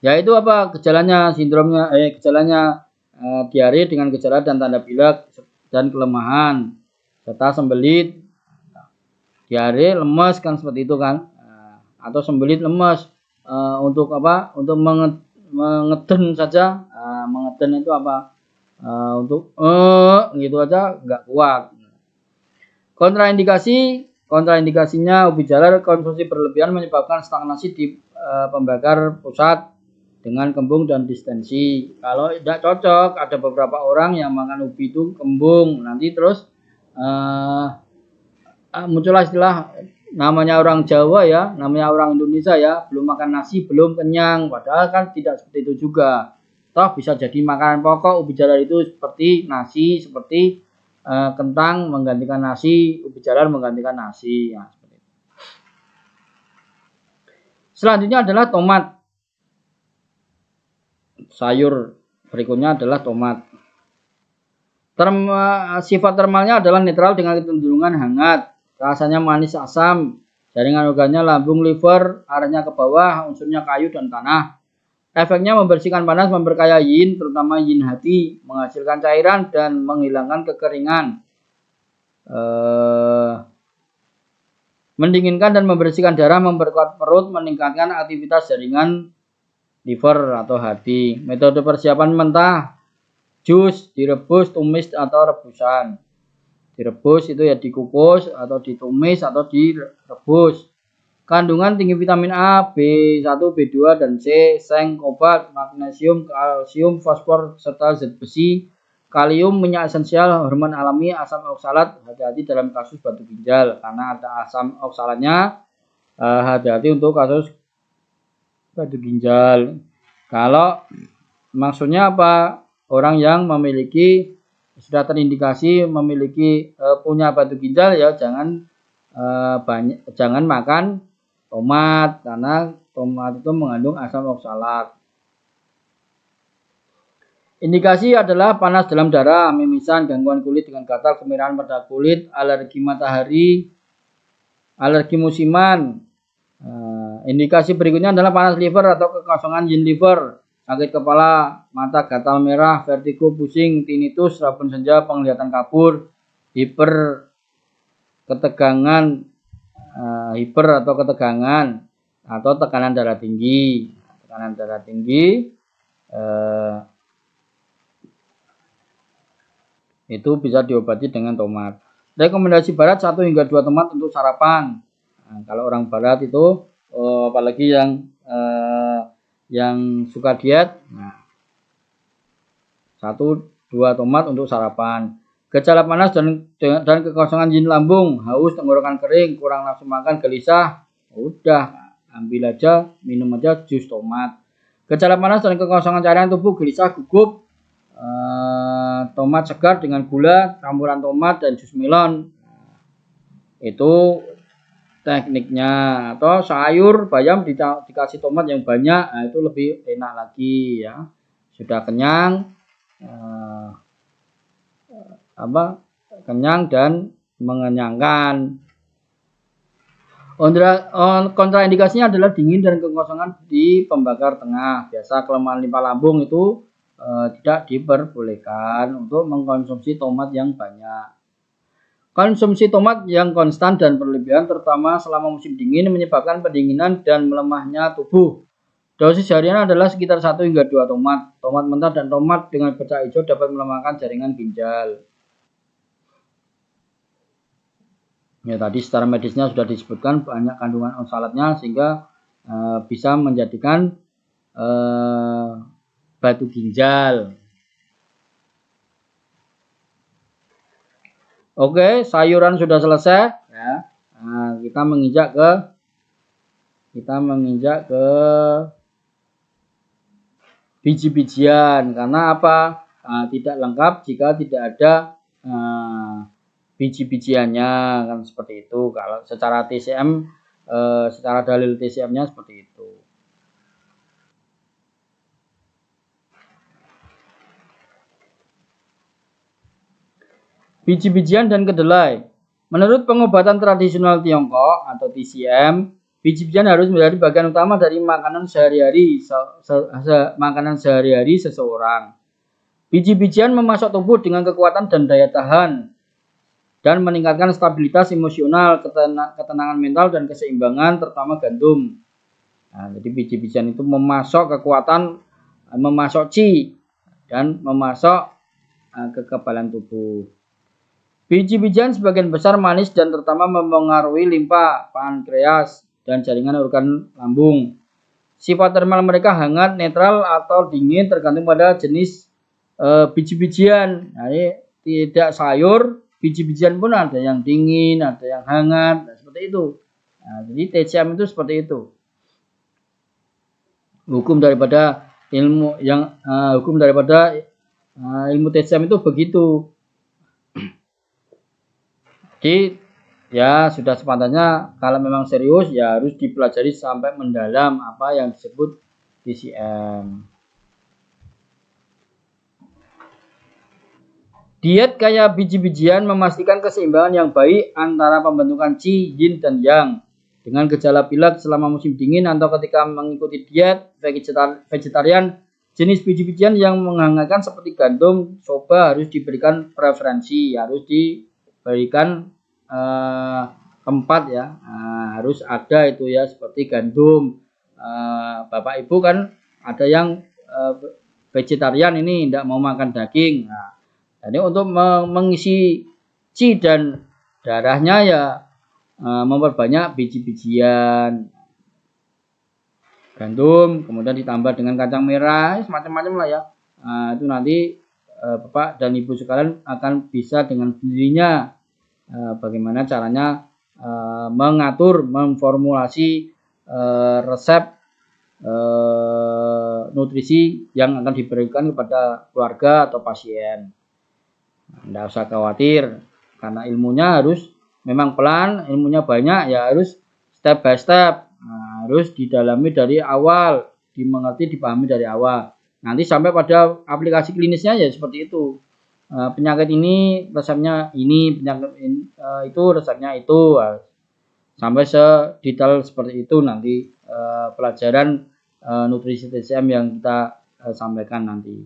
Yaitu apa gejalanya? Gejalanya diare dengan gejala dan tanda pilek dan kelemahan, serta sembelit, diare, lemes kan seperti itu kan, atau sembelit, lemes. Untuk apa? Untuk mengeden saja. Mengeden itu apa? Untuk gitu aja nggak kuat. Kontraindikasinya ubi jalar, konsumsi berlebihan menyebabkan stagnasi di pembakar pusat dengan kembung dan distensi. Kalau tidak cocok, ada beberapa orang yang makan ubi itu kembung, nanti terus muncullah istilah, namanya orang Jawa ya, namanya orang Indonesia ya, belum makan nasi belum kenyang. Padahal kan tidak seperti itu juga. Toh bisa jadi makanan pokok ubi jalar itu seperti nasi, seperti kentang menggantikan nasi, ubi jalar menggantikan nasi. Ya, seperti itu. Selanjutnya adalah tomat. Sayur berikutnya adalah tomat. Sifat termalnya adalah netral dengan kecenderungan hangat. Rasanya manis asam, jaringan organnya lambung, liver, arahnya ke bawah, unsurnya kayu dan tanah. Efeknya membersihkan panas, memperkaya yin, terutama yin hati, menghasilkan cairan dan menghilangkan kekeringan. Mendinginkan dan membersihkan darah, memperkuat perut, meningkatkan aktivitas jaringan liver atau hati. Metode persiapan mentah, jus, direbus, tumis atau rebusan. Direbus itu ya dikukus atau ditumis atau direbus. Kandungan tinggi vitamin A, B1, B2 dan C, seng, kobalt, magnesium, kalsium, fosfor serta zat besi, kalium, minyak esensial, hormon alami, asam oksalat. Hati-hati dalam kasus batu ginjal karena ada asam oksalatnya. Hati-hati untuk kasus batu ginjal. Kalau maksudnya apa? Orang yang memiliki sudah terindikasi memiliki punya batu ginjal ya jangan makan tomat, karena tomat itu mengandung asam oksalat. Indikasi adalah panas dalam darah, mimisan, gangguan kulit dengan gatal, kemerahan pada kulit, alergi matahari, alergi musiman. Indikasi berikutnya adalah panas liver atau kekosongan yin liver, sakit kepala, mata gatal merah, vertigo, pusing, tinnitus, rabun senja, penglihatan kabur, hiper ketegangan, hiper atau ketegangan, atau tekanan darah tinggi. Tekanan darah tinggi itu bisa diobati dengan tomat. Rekomendasi barat 1 hingga 2 tomat untuk sarapan. Nah, kalau orang barat itu apalagi yang suka diet, nah, 1-2 tomat untuk sarapan. Gejala panas dan kekosongan yin lambung, haus, tenggorokan kering, kurang nafsu makan, gelisah, udah ambil aja, minum aja jus tomat. Gejala panas dan kekosongan cairan tubuh, gelisah, gugup, tomat segar dengan gula, campuran tomat dan jus melon. Itu tekniknya. Atau sayur bayam dikasih tomat yang banyak, nah itu lebih enak lagi ya. Sudah kenyang, kenyang dan mengenyangkan. Kontraindikasinya adalah dingin dan kekosongan di pembakar tengah. Biasa kelemahan limpa lambung itu tidak diperbolehkan untuk mengkonsumsi tomat yang banyak. Konsumsi tomat yang konstan dan berlebihan terutama selama musim dingin menyebabkan pendinginan dan melemahnya tubuh. Dosis harian adalah sekitar 1 hingga 2 tomat. Tomat mentah dan tomat dengan bercak hijau dapat melemahkan jaringan ginjal. Ya, tadi secara medisnya sudah disebutkan banyak kandungan oksalatnya sehingga bisa menjadikan batu ginjal. Oke, sayuran sudah selesai ya. Nah, kita menginjak ke biji-bijian. Karena apa? Tidak lengkap jika tidak ada biji-bijiannya, kan seperti itu. Kalau secara TCM, secara dalil TCM-nya seperti itu. Biji-bijian dan kedelai. Menurut pengobatan tradisional Tiongkok atau TCM, biji-bijian harus menjadi bagian utama dari makanan sehari-hari seseorang. Biji-bijian memasok tubuh dengan kekuatan dan daya tahan dan meningkatkan stabilitas emosional, ketenangan mental dan keseimbangan, terutama gandum. Nah, jadi biji-bijian itu memasok kekuatan, memasok qi dan memasok kekebalan tubuh. Biji-bijian sebagian besar manis dan terutama mempengaruhi limpa, pankreas, dan jaringan organ lambung. Sifat termal mereka hangat, netral, atau dingin tergantung pada jenis biji-bijian. Nah, ini tidak sayur, biji-bijian pun ada yang dingin, ada yang hangat, nah, seperti itu. Nah, jadi TCM itu seperti itu. Hukum daripada ilmu TCM itu begitu. Jadi ya sudah sepantasnya kalau memang serius ya harus dipelajari sampai mendalam apa yang disebut TCM. Diet kaya biji-bijian memastikan keseimbangan yang baik antara pembentukan qi, yin, dan yang. Dengan gejala pilek selama musim dingin atau ketika mengikuti diet vegetarian, jenis biji-bijian yang menghangatkan seperti gandum, soba harus diberikan preferensi, harus diberikan tempat ya. Harus ada itu ya, seperti gandum. Bapak Ibu kan ada yang vegetarian ini tidak mau makan daging. Nah, jadi untuk mengisi qi dan darahnya ya memperbanyak biji-bijian gandum, kemudian ditambah dengan kacang merah, semacam-macam lah ya. Itu nanti Bapak dan Ibu sekalian akan bisa dengan sendirinya bagaimana caranya mengatur, memformulasi resep nutrisi yang akan diberikan kepada keluarga atau pasien. Tidak usah khawatir, karena ilmunya harus memang pelan, ilmunya banyak ya, harus step by step, harus didalami dari awal, dimengerti, dipahami dari awal. Nanti sampai pada aplikasi klinisnya ya seperti itu. Penyakit ini resepnya ini, penyakit itu resepnya itu, sampai sedetail seperti itu nanti pelajaran nutrisi TCM yang kita sampaikan nanti.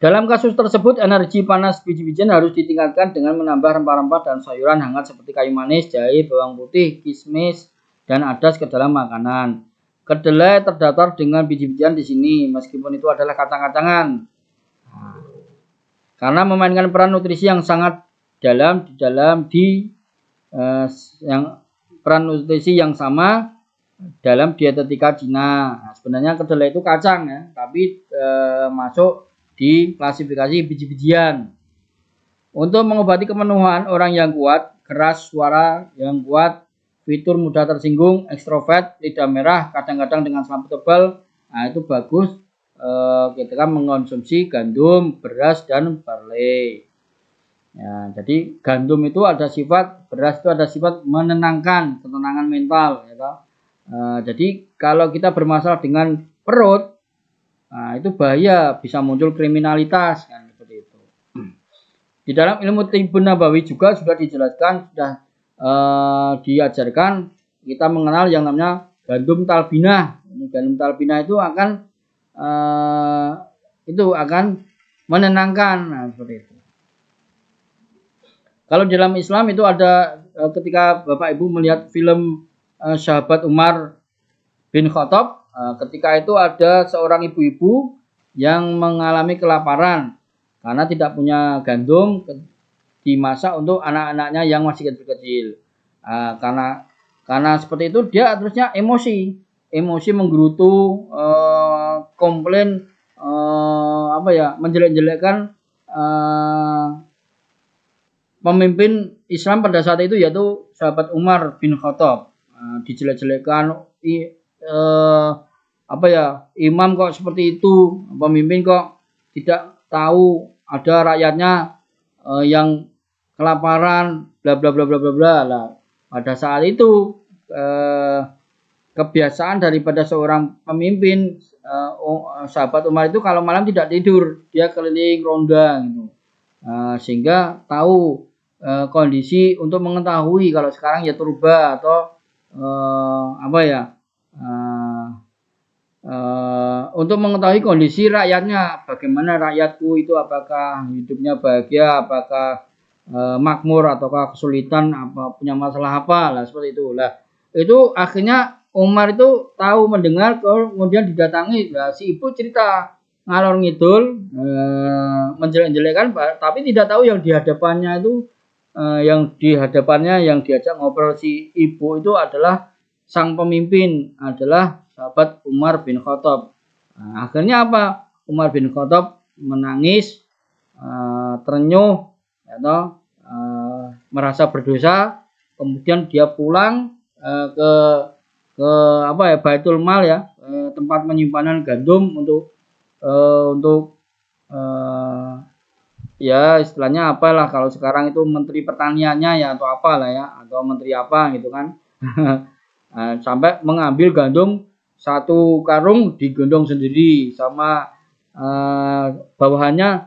Dalam kasus tersebut, energi panas biji-bijian harus ditingkatkan dengan menambah rempah-rempah dan sayuran hangat seperti kayu manis, jahe, bawang putih, kismis, dan adas ke dalam makanan. Kedelai terdaftar dengan biji-bijian di sini, meskipun itu adalah kacang-kacangan. Karena memainkan peran nutrisi yang sangat dalam peran nutrisi yang sama dalam dietetika Cina. Nah, sebenarnya kedelai itu kacang ya, tapi masuk di klasifikasi biji-bijian. Untuk mengobati kemenuhan orang yang kuat, keras suara yang kuat, fitur mudah tersinggung, ekstrovert, lidah merah, kadang-kadang dengan selaput tebal, nah itu bagus ketika mengonsumsi gandum, beras, dan barley. Ya, jadi gandum itu ada sifat, beras itu ada sifat menenangkan, ketenangan mental. Ya, jadi kalau kita bermasalah dengan perut, nah, itu bahaya, bisa muncul kriminalitas kan seperti itu. Di dalam ilmu Tibbun Nabawi juga sudah dijelaskan, sudah diajarkan kita mengenal yang namanya gandum talbinah. Ini gandum talbinah itu akan menenangkan, nah, seperti itu. Kalau dalam Islam itu ada ketika Bapak Ibu melihat film Sahabat Umar bin Khattab. Ketika itu ada seorang ibu-ibu yang mengalami kelaparan karena tidak punya gandum dimasak untuk anak-anaknya yang masih kecil-kecil. Karena seperti itu dia terusnya emosi menggerutu, komplain, menjelek-jelekkan pemimpin Islam pada saat itu yaitu sahabat Umar bin Khattab. Dijelek-jelekkan. Imam kok seperti itu, pemimpin kok tidak tahu ada rakyatnya yang kelaparan, bla bla bla bla bla bla. Lah, pada saat itu kebiasaan daripada seorang pemimpin sahabat Umar itu kalau malam tidak tidur, dia keliling ronda gitu. Sehingga tahu kondisi untuk mengetahui kalau sekarang ya turba atau untuk mengetahui kondisi rakyatnya, bagaimana rakyatku itu apakah hidupnya bahagia, apakah makmur ataukah kesulitan, apa punya masalah apa lah seperti itu. Lah itu akhirnya Umar itu tahu mendengar, kemudian didatangi. Lah si ibu cerita ngalor ngidul, menjelek-jelekkan, tapi tidak tahu yang di hadapannya itu yang diajak ngobrol si ibu itu adalah sang pemimpin, adalah sahabat Umar bin Khattab. Nah, akhirnya apa? Umar bin Khattab menangis, terenyuh, atau merasa berdosa. Kemudian dia pulang ke Baitul Mal ya, tempat penyimpanan gandum untuk ya istilahnya apalah kalau sekarang itu menteri pertaniannya ya atau apalah ya, atau menteri apa gitu kan. Sampai mengambil gandum satu karung digendong sendiri sama bawahannya,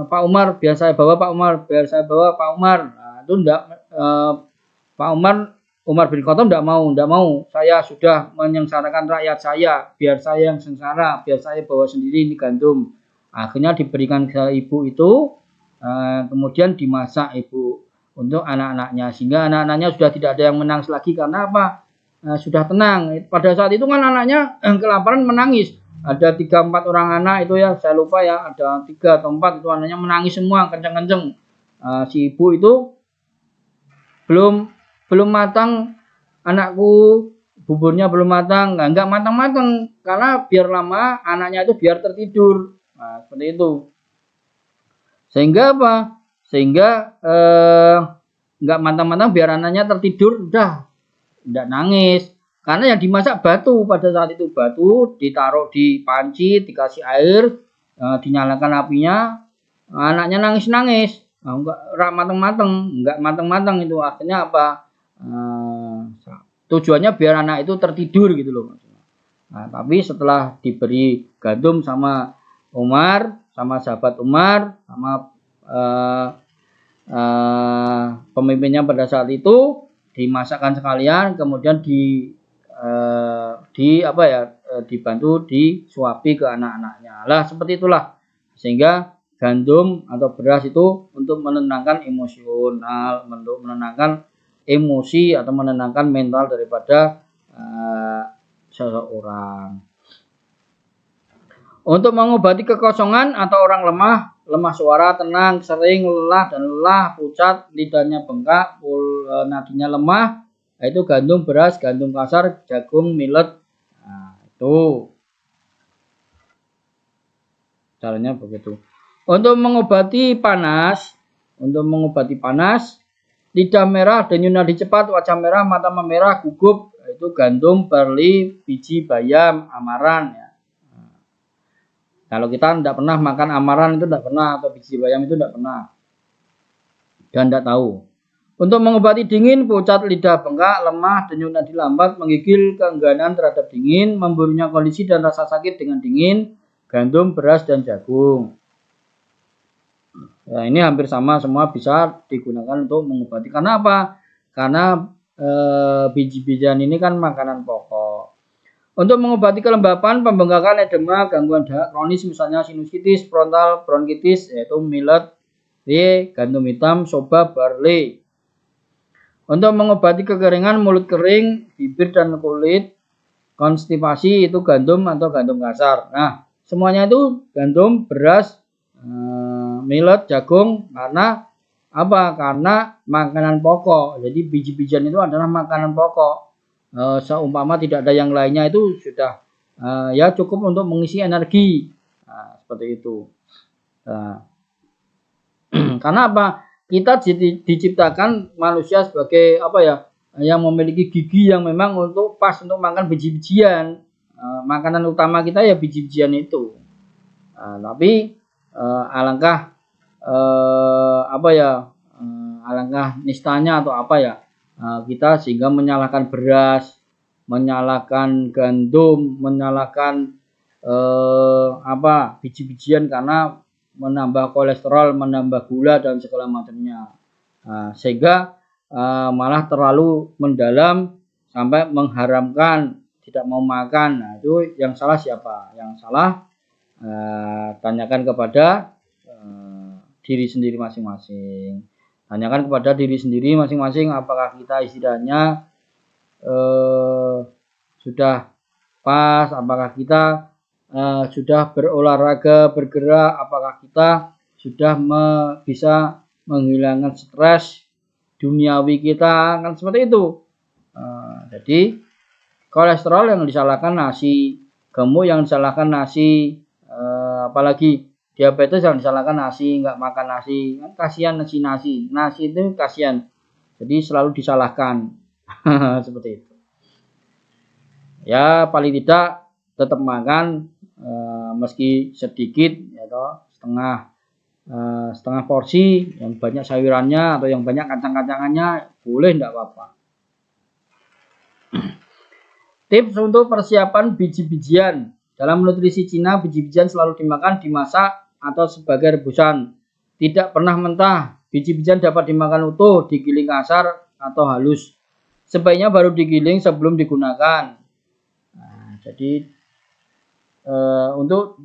Pak Umar biar saya bawa, Pak Umar biar saya bawa, Pak Umar. Nah, itu enggak, Pak Umar bin Khattab enggak mau, saya sudah menyengsarakan rakyat saya, biar saya yang sengsara, biar saya bawa sendiri ini gandum. Akhirnya diberikan ke ibu itu, kemudian dimasak ibu untuk anak-anaknya, sehingga anak-anaknya sudah tidak ada yang menangis lagi. Karena apa? Sudah tenang. Pada saat itu kan anaknya kelaparan menangis. Ada 3-4 orang anak itu ya, saya lupa ya, ada 3 atau 4 itu anaknya menangis semua kenceng-kenceng. Si ibu itu belum matang, anakku buburnya belum matang, enggak matang-matang karena biar lama anaknya itu biar tertidur. Nah, seperti itu. Sehingga apa? Sehingga enggak matang-matang biar anaknya tertidur, udah tidak nangis. Karena yang dimasak batu pada saat itu, batu ditaruh di panci, dikasih air, dinyalakan apinya, anaknya nangis-nangis, enggak matang-matang itu. Akhirnya apa? Tujuannya biar anak itu tertidur gitu loh. Nah, tapi setelah diberi gandum sama Umar, sama sahabat Umar, sama pemimpinnya pada saat itu, dimasakkan sekalian, kemudian dibantu disuapi ke anak-anaknya. Lah seperti itulah. Sehingga gandum atau beras itu untuk menenangkan emosional, untuk menenangkan emosi atau menenangkan mental daripada seseorang. Untuk mengobati kekosongan atau orang lemah suara, tenang, sering lelah dan lelah, pucat, lidahnya bengkak, nadinya lemah, yaitu gandum, beras, gandum kasar, jagung, millet. Nah, itu caranya begitu. Untuk mengobati panas, lidah merah, denyut nadi cepat, wajah merah, mata memerah, gugup, itu gandum, barley, biji bayam, amaran. Ya. Nah, kalau kita tidak pernah makan amaran itu tidak pernah, atau biji bayam itu tidak pernah, dan tidak tahu. Untuk mengobati dingin, pucat, lidah bengkak, lemah, denyut nadi lambat, menggigil, keengganan terhadap dingin, memburunya kondisi dan rasa sakit dengan dingin, gandum, beras, dan jagung. Ya, ini hampir sama semua bisa digunakan untuk mengobati. Karena apa? Karena biji-bijian ini kan makanan pokok. Untuk mengobati kelembapan, pembengkakan, edema, gangguan dahak kronis misalnya sinusitis, frontal bronkitis, yaitu millet, gandum hitam, soba, barley. Untuk mengobati kekeringan mulut kering, bibir dan kulit, konstipasi itu gandum atau gandum kasar. Nah, semuanya itu gandum, beras, millet, jagung, karena apa? Karena makanan pokok. Jadi biji-bijian itu adalah makanan pokok. Seumpama tidak ada yang lainnya itu sudah ya cukup untuk mengisi energi. Nah, seperti itu. Nah, karena apa? Kita diciptakan manusia sebagai apa ya, yang memiliki gigi yang memang untuk pas untuk makan biji-bijian. Makanan utama kita ya biji-bijian itu. Tapi alangkah alangkah nistanya atau apa ya, kita sehingga menyalahkan beras, menyalahkan gandum, menyalahkan biji-bijian karena menambah kolesterol, menambah gula dan segala macamnya, sehingga malah terlalu mendalam sampai mengharamkan, tidak mau makan. Nah, itu yang salah siapa? Yang salah tanyakan kepada diri sendiri masing-masing. Tanyakan kepada diri sendiri masing-masing apakah kita istilahnya sudah pas, apakah kita sudah berolahraga, bergerak, apakah kita sudah bisa menghilangkan stres duniawi kita, kan seperti itu. Jadi kolesterol yang disalahkan nasi, gemuk yang disalahkan nasi, apalagi diabetes yang disalahkan nasi, nggak makan nasi, kan kasihan nasi itu kasihan, jadi selalu disalahkan. Seperti itu. Ya paling tidak tetap makan meski sedikit, ya toh, setengah porsi, yang banyak sayurannya atau yang banyak kacang-kacangannya boleh, tidak apa-apa. Tips untuk persiapan biji-bijian. Dalam nutrisi Cina, biji-bijian selalu dimakan, dimasak, atau sebagai rebusan. Tidak pernah mentah. Biji-bijian dapat dimakan utuh, digiling kasar, atau halus. Sebaiknya baru digiling sebelum digunakan. Nah, jadi untuk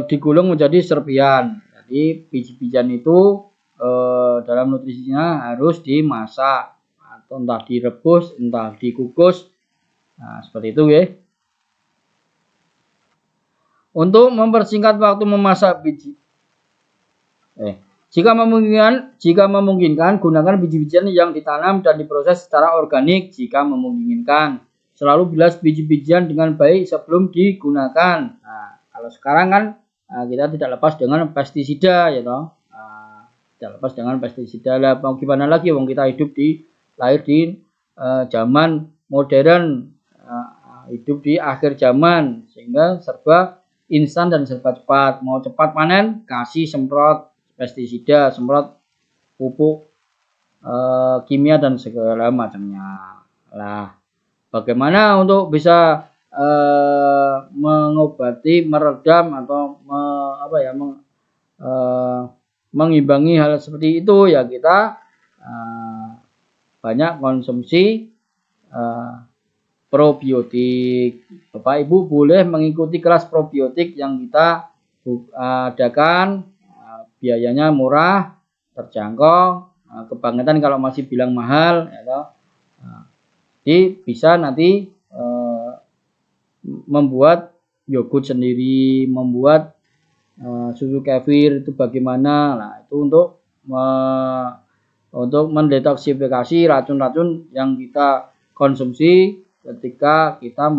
digulung menjadi serpihan. Jadi biji-bijian itu dalam nutrisinya harus dimasak, atau entah direbus, entah dikukus. Nah, seperti itu ya. Untuk mempersingkat waktu memasak biji, jika memungkinkan, gunakan biji-bijian yang ditanam dan diproses secara organik jika memungkinkan. Selalu bilas biji-bijian dengan baik sebelum digunakan. Nah, kalau sekarang kan kita tidak lepas dengan pestisida, ya toh. Tidak lepas dengan pestisida. Lah, mau gimana lagi? Wong kita lahir di zaman modern, hidup di akhir zaman, sehingga serba instan dan serba cepat. Mau cepat panen, kasih semprot pestisida, semprot pupuk kimia dan segala macamnya. Lah, bagaimana untuk bisa mengobati, meredam atau mengimbangi hal seperti itu? Ya kita banyak konsumsi probiotik. Bapak Ibu boleh mengikuti kelas probiotik yang kita adakan. Biayanya murah, terjangkau, kebangetan kalau masih bilang mahal, ya. Jadi bisa nanti membuat yogurt sendiri, membuat susu kefir itu bagaimana. Nah, itu untuk mendetoksifikasi racun-racun yang kita konsumsi ketika kita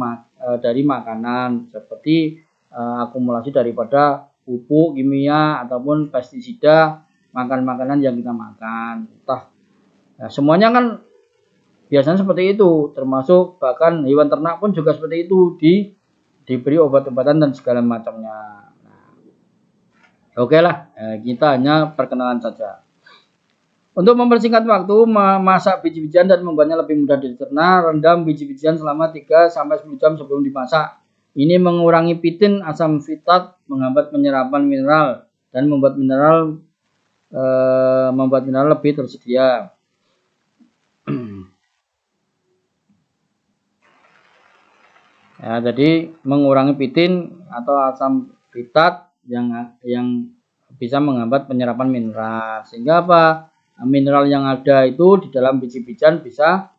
dari makanan, seperti akumulasi daripada pupuk kimia ataupun pestisida makanan-makanan yang kita makan. Semuanya kan biasanya seperti itu, termasuk bahkan hewan ternak pun juga seperti itu, diberi obat-obatan dan segala macamnya. Oke lah, kita hanya perkenalan saja. Untuk mempersingkat waktu, memasak biji-bijian dan membuatnya lebih mudah dicerna, rendam biji-bijian selama 3-10 jam sebelum dimasak. Ini mengurangi pitin, asam fitat, menghambat penyerapan mineral, dan membuat mineral lebih tersedia. Ya, jadi mengurangi pitin atau asam fitat yang bisa menghambat penyerapan mineral, sehingga apa? Mineral yang ada itu di dalam biji-bijian bisa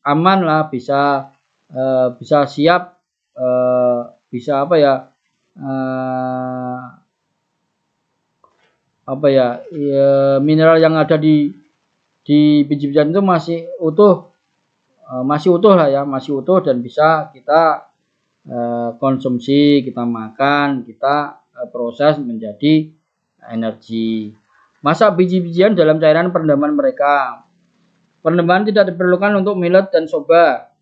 aman lah, bisa siap, bisa mineral yang ada di biji-bijian itu masih utuh lah ya, masih utuh dan bisa kita konsumsi, kita makan, kita proses menjadi energi. Masak biji-bijian dalam cairan perendaman mereka. Perendaman tidak diperlukan untuk millet dan soba.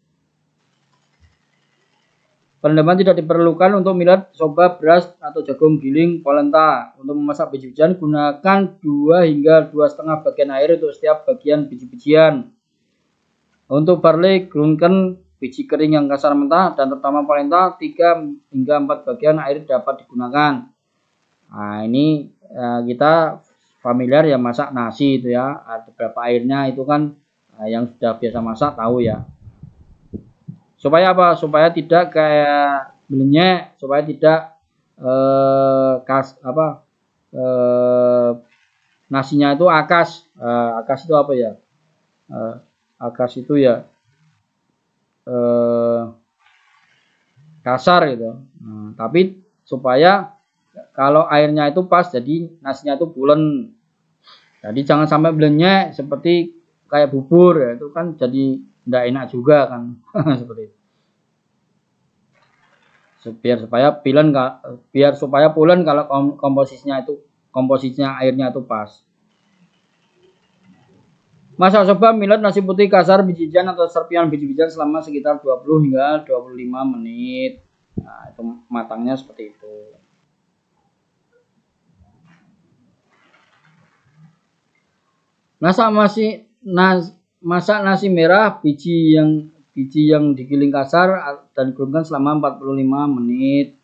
Perendaman tidak diperlukan untuk millet, soba, beras, atau jagung giling, polenta. Untuk memasak biji-bijian, gunakan 2 hingga 2,5 bagian air untuk setiap bagian biji-bijian. Untuk barley, gurunkan biji kering yang kasar mentah, dan terutama polenta, 3 hingga 4 bagian air dapat digunakan. Nah, ini kita familiar ya masak nasi itu ya, ada berapa airnya itu kan yang sudah biasa masak tahu ya. Supaya apa? Supaya tidak kayak belenyek, supaya tidak nasinya itu akas. Akas itu apa ya? Akas itu ya kasar gitu. Tapi supaya kalau airnya itu pas, jadi nasinya itu pulen. Jadi jangan sampai belenyek seperti kayak bubur ya, itu kan jadi tidak enak juga kan. Seperti itu. Supaya pulen kalau komposisinya airnya itu pas. Masak soba, millet, nasi putih, kasar, biji-bijian atau serpihan biji-bijian selama sekitar 20 hingga 25 menit. Nah, itu matangnya seperti itu. Masak nasi merah, biji yang digiling kasar dan digoreng selama 45 menit.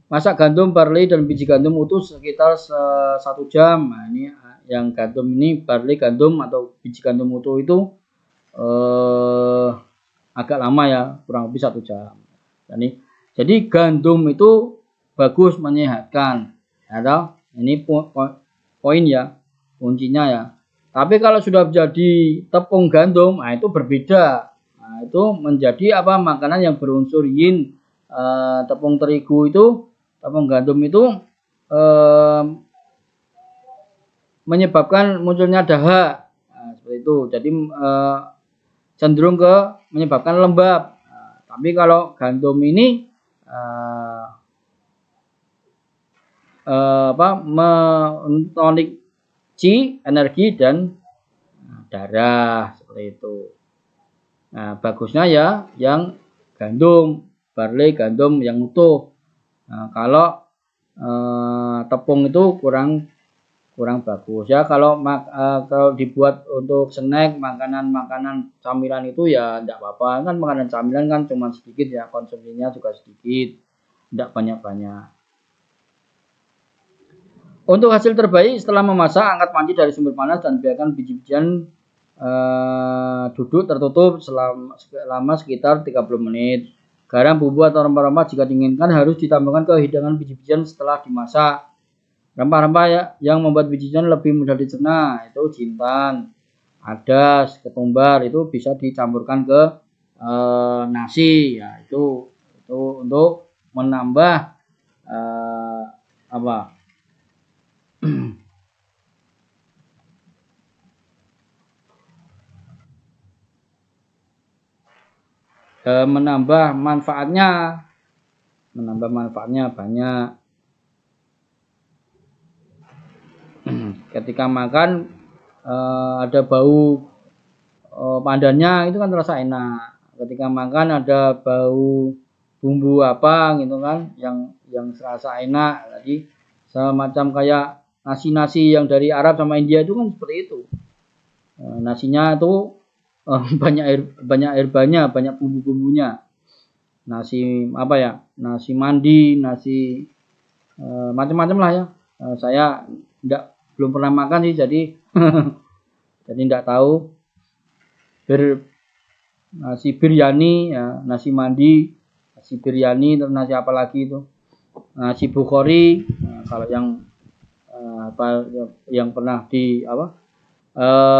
Masak gandum, barley, dan biji gandum utuh sekitar 1 jam. Nah, ini yang gandum ini, barley, gandum atau biji gandum utuh itu agak lama ya, kurang lebih 1 jam. Jadi gandum itu bagus, menyehatkan. Ya, ini poin ya, kuncinya ya. Tapi kalau sudah menjadi tepung gandum, nah itu berbeda. Nah, itu menjadi makanan yang berunsur yin. Tepung terigu itu, tepung gandum itu menyebabkan munculnya dahak. Nah, seperti itu. Jadi cenderung ke menyebabkan lembab. Nah, tapi kalau gandum ini mentonik energi dan darah, seperti itu. Nah, bagusnya ya yang gandum, barley, gandum yang utuh. Nah, kalau tepung itu kurang bagus ya. Kalau dibuat untuk snack, makanan camilan itu ya tidak apa-apa. Kan makanan camilan kan cuma sedikit ya, konsumsinya juga sedikit, tidak banyak-banyak. Untuk hasil terbaik setelah memasak, angkat panci dari sumber panas dan biarkan biji-bijian duduk tertutup selama sekitar 30 menit. Garam, bumbu atau rempah-rempah jika diinginkan harus ditambahkan ke hidangan biji-bijian setelah dimasak. Rempah-rempah yang membuat biji-bijian lebih mudah dicerna itu jintan, adas, ketumbar itu bisa dicampurkan ke nasi ya itu untuk menambah apa menambah manfaatnya banyak. Ketika makan ada bau pandannya itu kan terasa enak. Ketika makan ada bau bumbu apa gitu kan yang terasa enak. Jadi semacam kayak nasi-nasi yang dari Arab sama India itu kan seperti itu. Nasinya itu banyak herbanya, banyak bumbu-bumbunya. Nasi apa ya? Nasi mandi, nasi macam-macam lah ya. Saya belum pernah makan sih jadi jadi enggak tahu. Nasi biryani ya, nasi mandi, nasi biryani, terus nasi apa lagi itu? Nasi bukhari. Nah, kalau yang pernah di apa?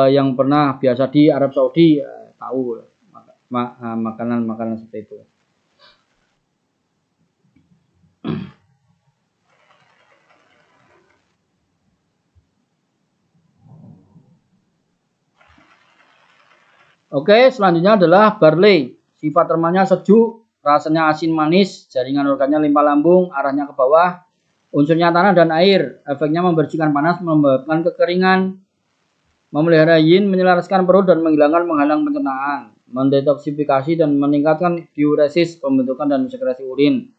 Yang pernah biasa di Arab Saudi tahu makanan-makanan seperti itu. Oke, selanjutnya adalah barley. Sifat termalnya sejuk, rasanya asin manis, jaringan organnya limpa lambung, arahnya ke bawah. Unsurnya tanah dan air, efeknya membersihkan panas, menyebabkan kekeringan, memelihara yin, menyelaraskan perut dan menghilangkan penghalang pencernaan, mendetoksifikasi dan meningkatkan diuresis, pembentukan dan sekresi urin.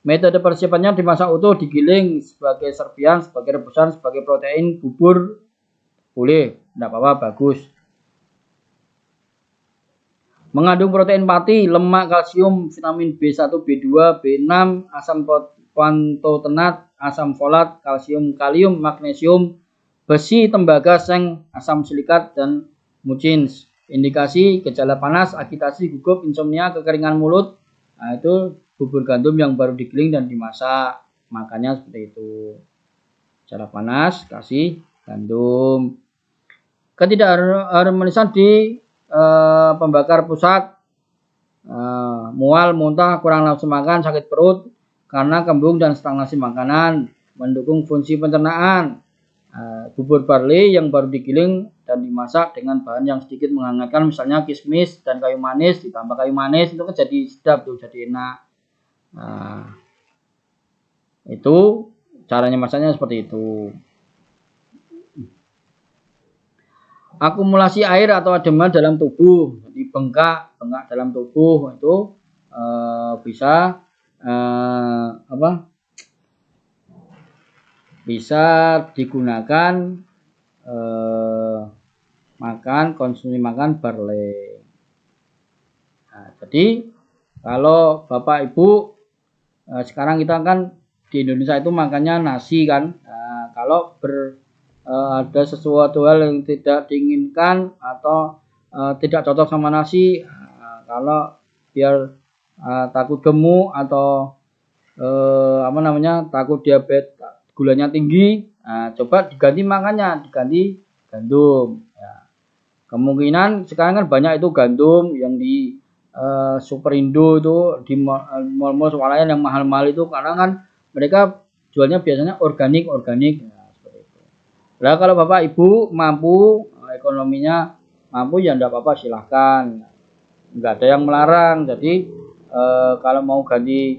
Metode persiapannya dimasak utuh, digiling sebagai serpihan, sebagai rebusan, sebagai protein, bubur, boleh, tidak apa-apa, bagus. Mengandung protein pati, lemak, kalsium, vitamin B1, B2, B6, asam pantotenat, asam folat, kalsium, kalium, magnesium, besi, tembaga, seng, asam silikat, dan mucins. Indikasi gejala panas, agitasi, gugup, insomnia, kekeringan mulut. Nah, itu bubur gandum yang baru digiling dan dimasak. Makannya seperti itu. Gejala panas, kasih gandum. Ketidakharmonisan di pembakar pusat, mual, muntah, kurang nafsu makan, sakit perut karena kembung dan stagnasi makanan, mendukung fungsi pencernaan. Bubur barley yang baru digiling dan dimasak dengan bahan yang sedikit menghangatkan, misalnya kismis dan kayu manis, ditambah kayu manis itu kan jadi sedap tuh, jadi enak. Itu caranya masaknya seperti itu. Akumulasi air atau ademan dalam tubuh, jadi bengkak dalam tubuh itu bisa bisa digunakan konsumsi makan barley. Nah, jadi kalau Bapak Ibu sekarang kita kan di Indonesia itu makannya nasi kan. Nah, kalau ada sesuatu hal yang tidak diinginkan atau tidak cocok sama nasi, kalau biar takut gemuk atau takut diabetes, gulanya tinggi, coba diganti makannya, diganti gandum. Ya. Kemungkinan sekarang kan banyak itu gandum yang di Superindo itu di mall-mall swalayan yang mahal-mahal itu karena kan mereka jualnya biasanya organik. Nah, kalau Bapak Ibu mampu, ekonominya mampu ya enggak apa-apa silahkan. Enggak ada yang melarang. Jadi kalau mau ganti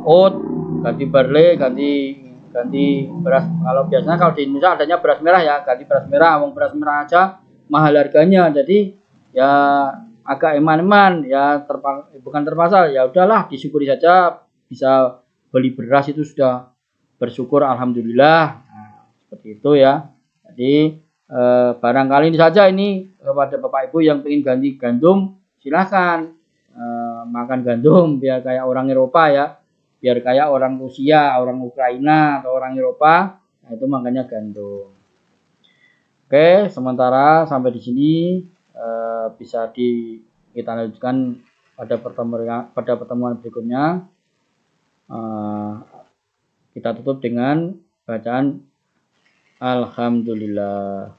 oat, ganti barley, ganti beras. Kalau biasanya kalau di Indonesia adanya beras merah ya, ganti beras merah. Beras merah aja mahal harganya. Jadi ya agak eman-eman ya, bukan terpaksa. Ya udahlah, disyukuri saja bisa beli beras itu sudah bersyukur alhamdulillah. Nah, seperti itu ya. Jadi barangkali ini saja ini kepada Bapak Ibu yang ingin ganti gandum, silahkan makan gandum biar kayak orang Eropa ya, biar kayak orang Rusia, orang Ukraina atau orang Eropa, nah itu makannya gandum. Oke, sementara sampai di sini. bisa kita lanjutkan pada pertemuan berikutnya. Kita tutup dengan bacaan alhamdulillah.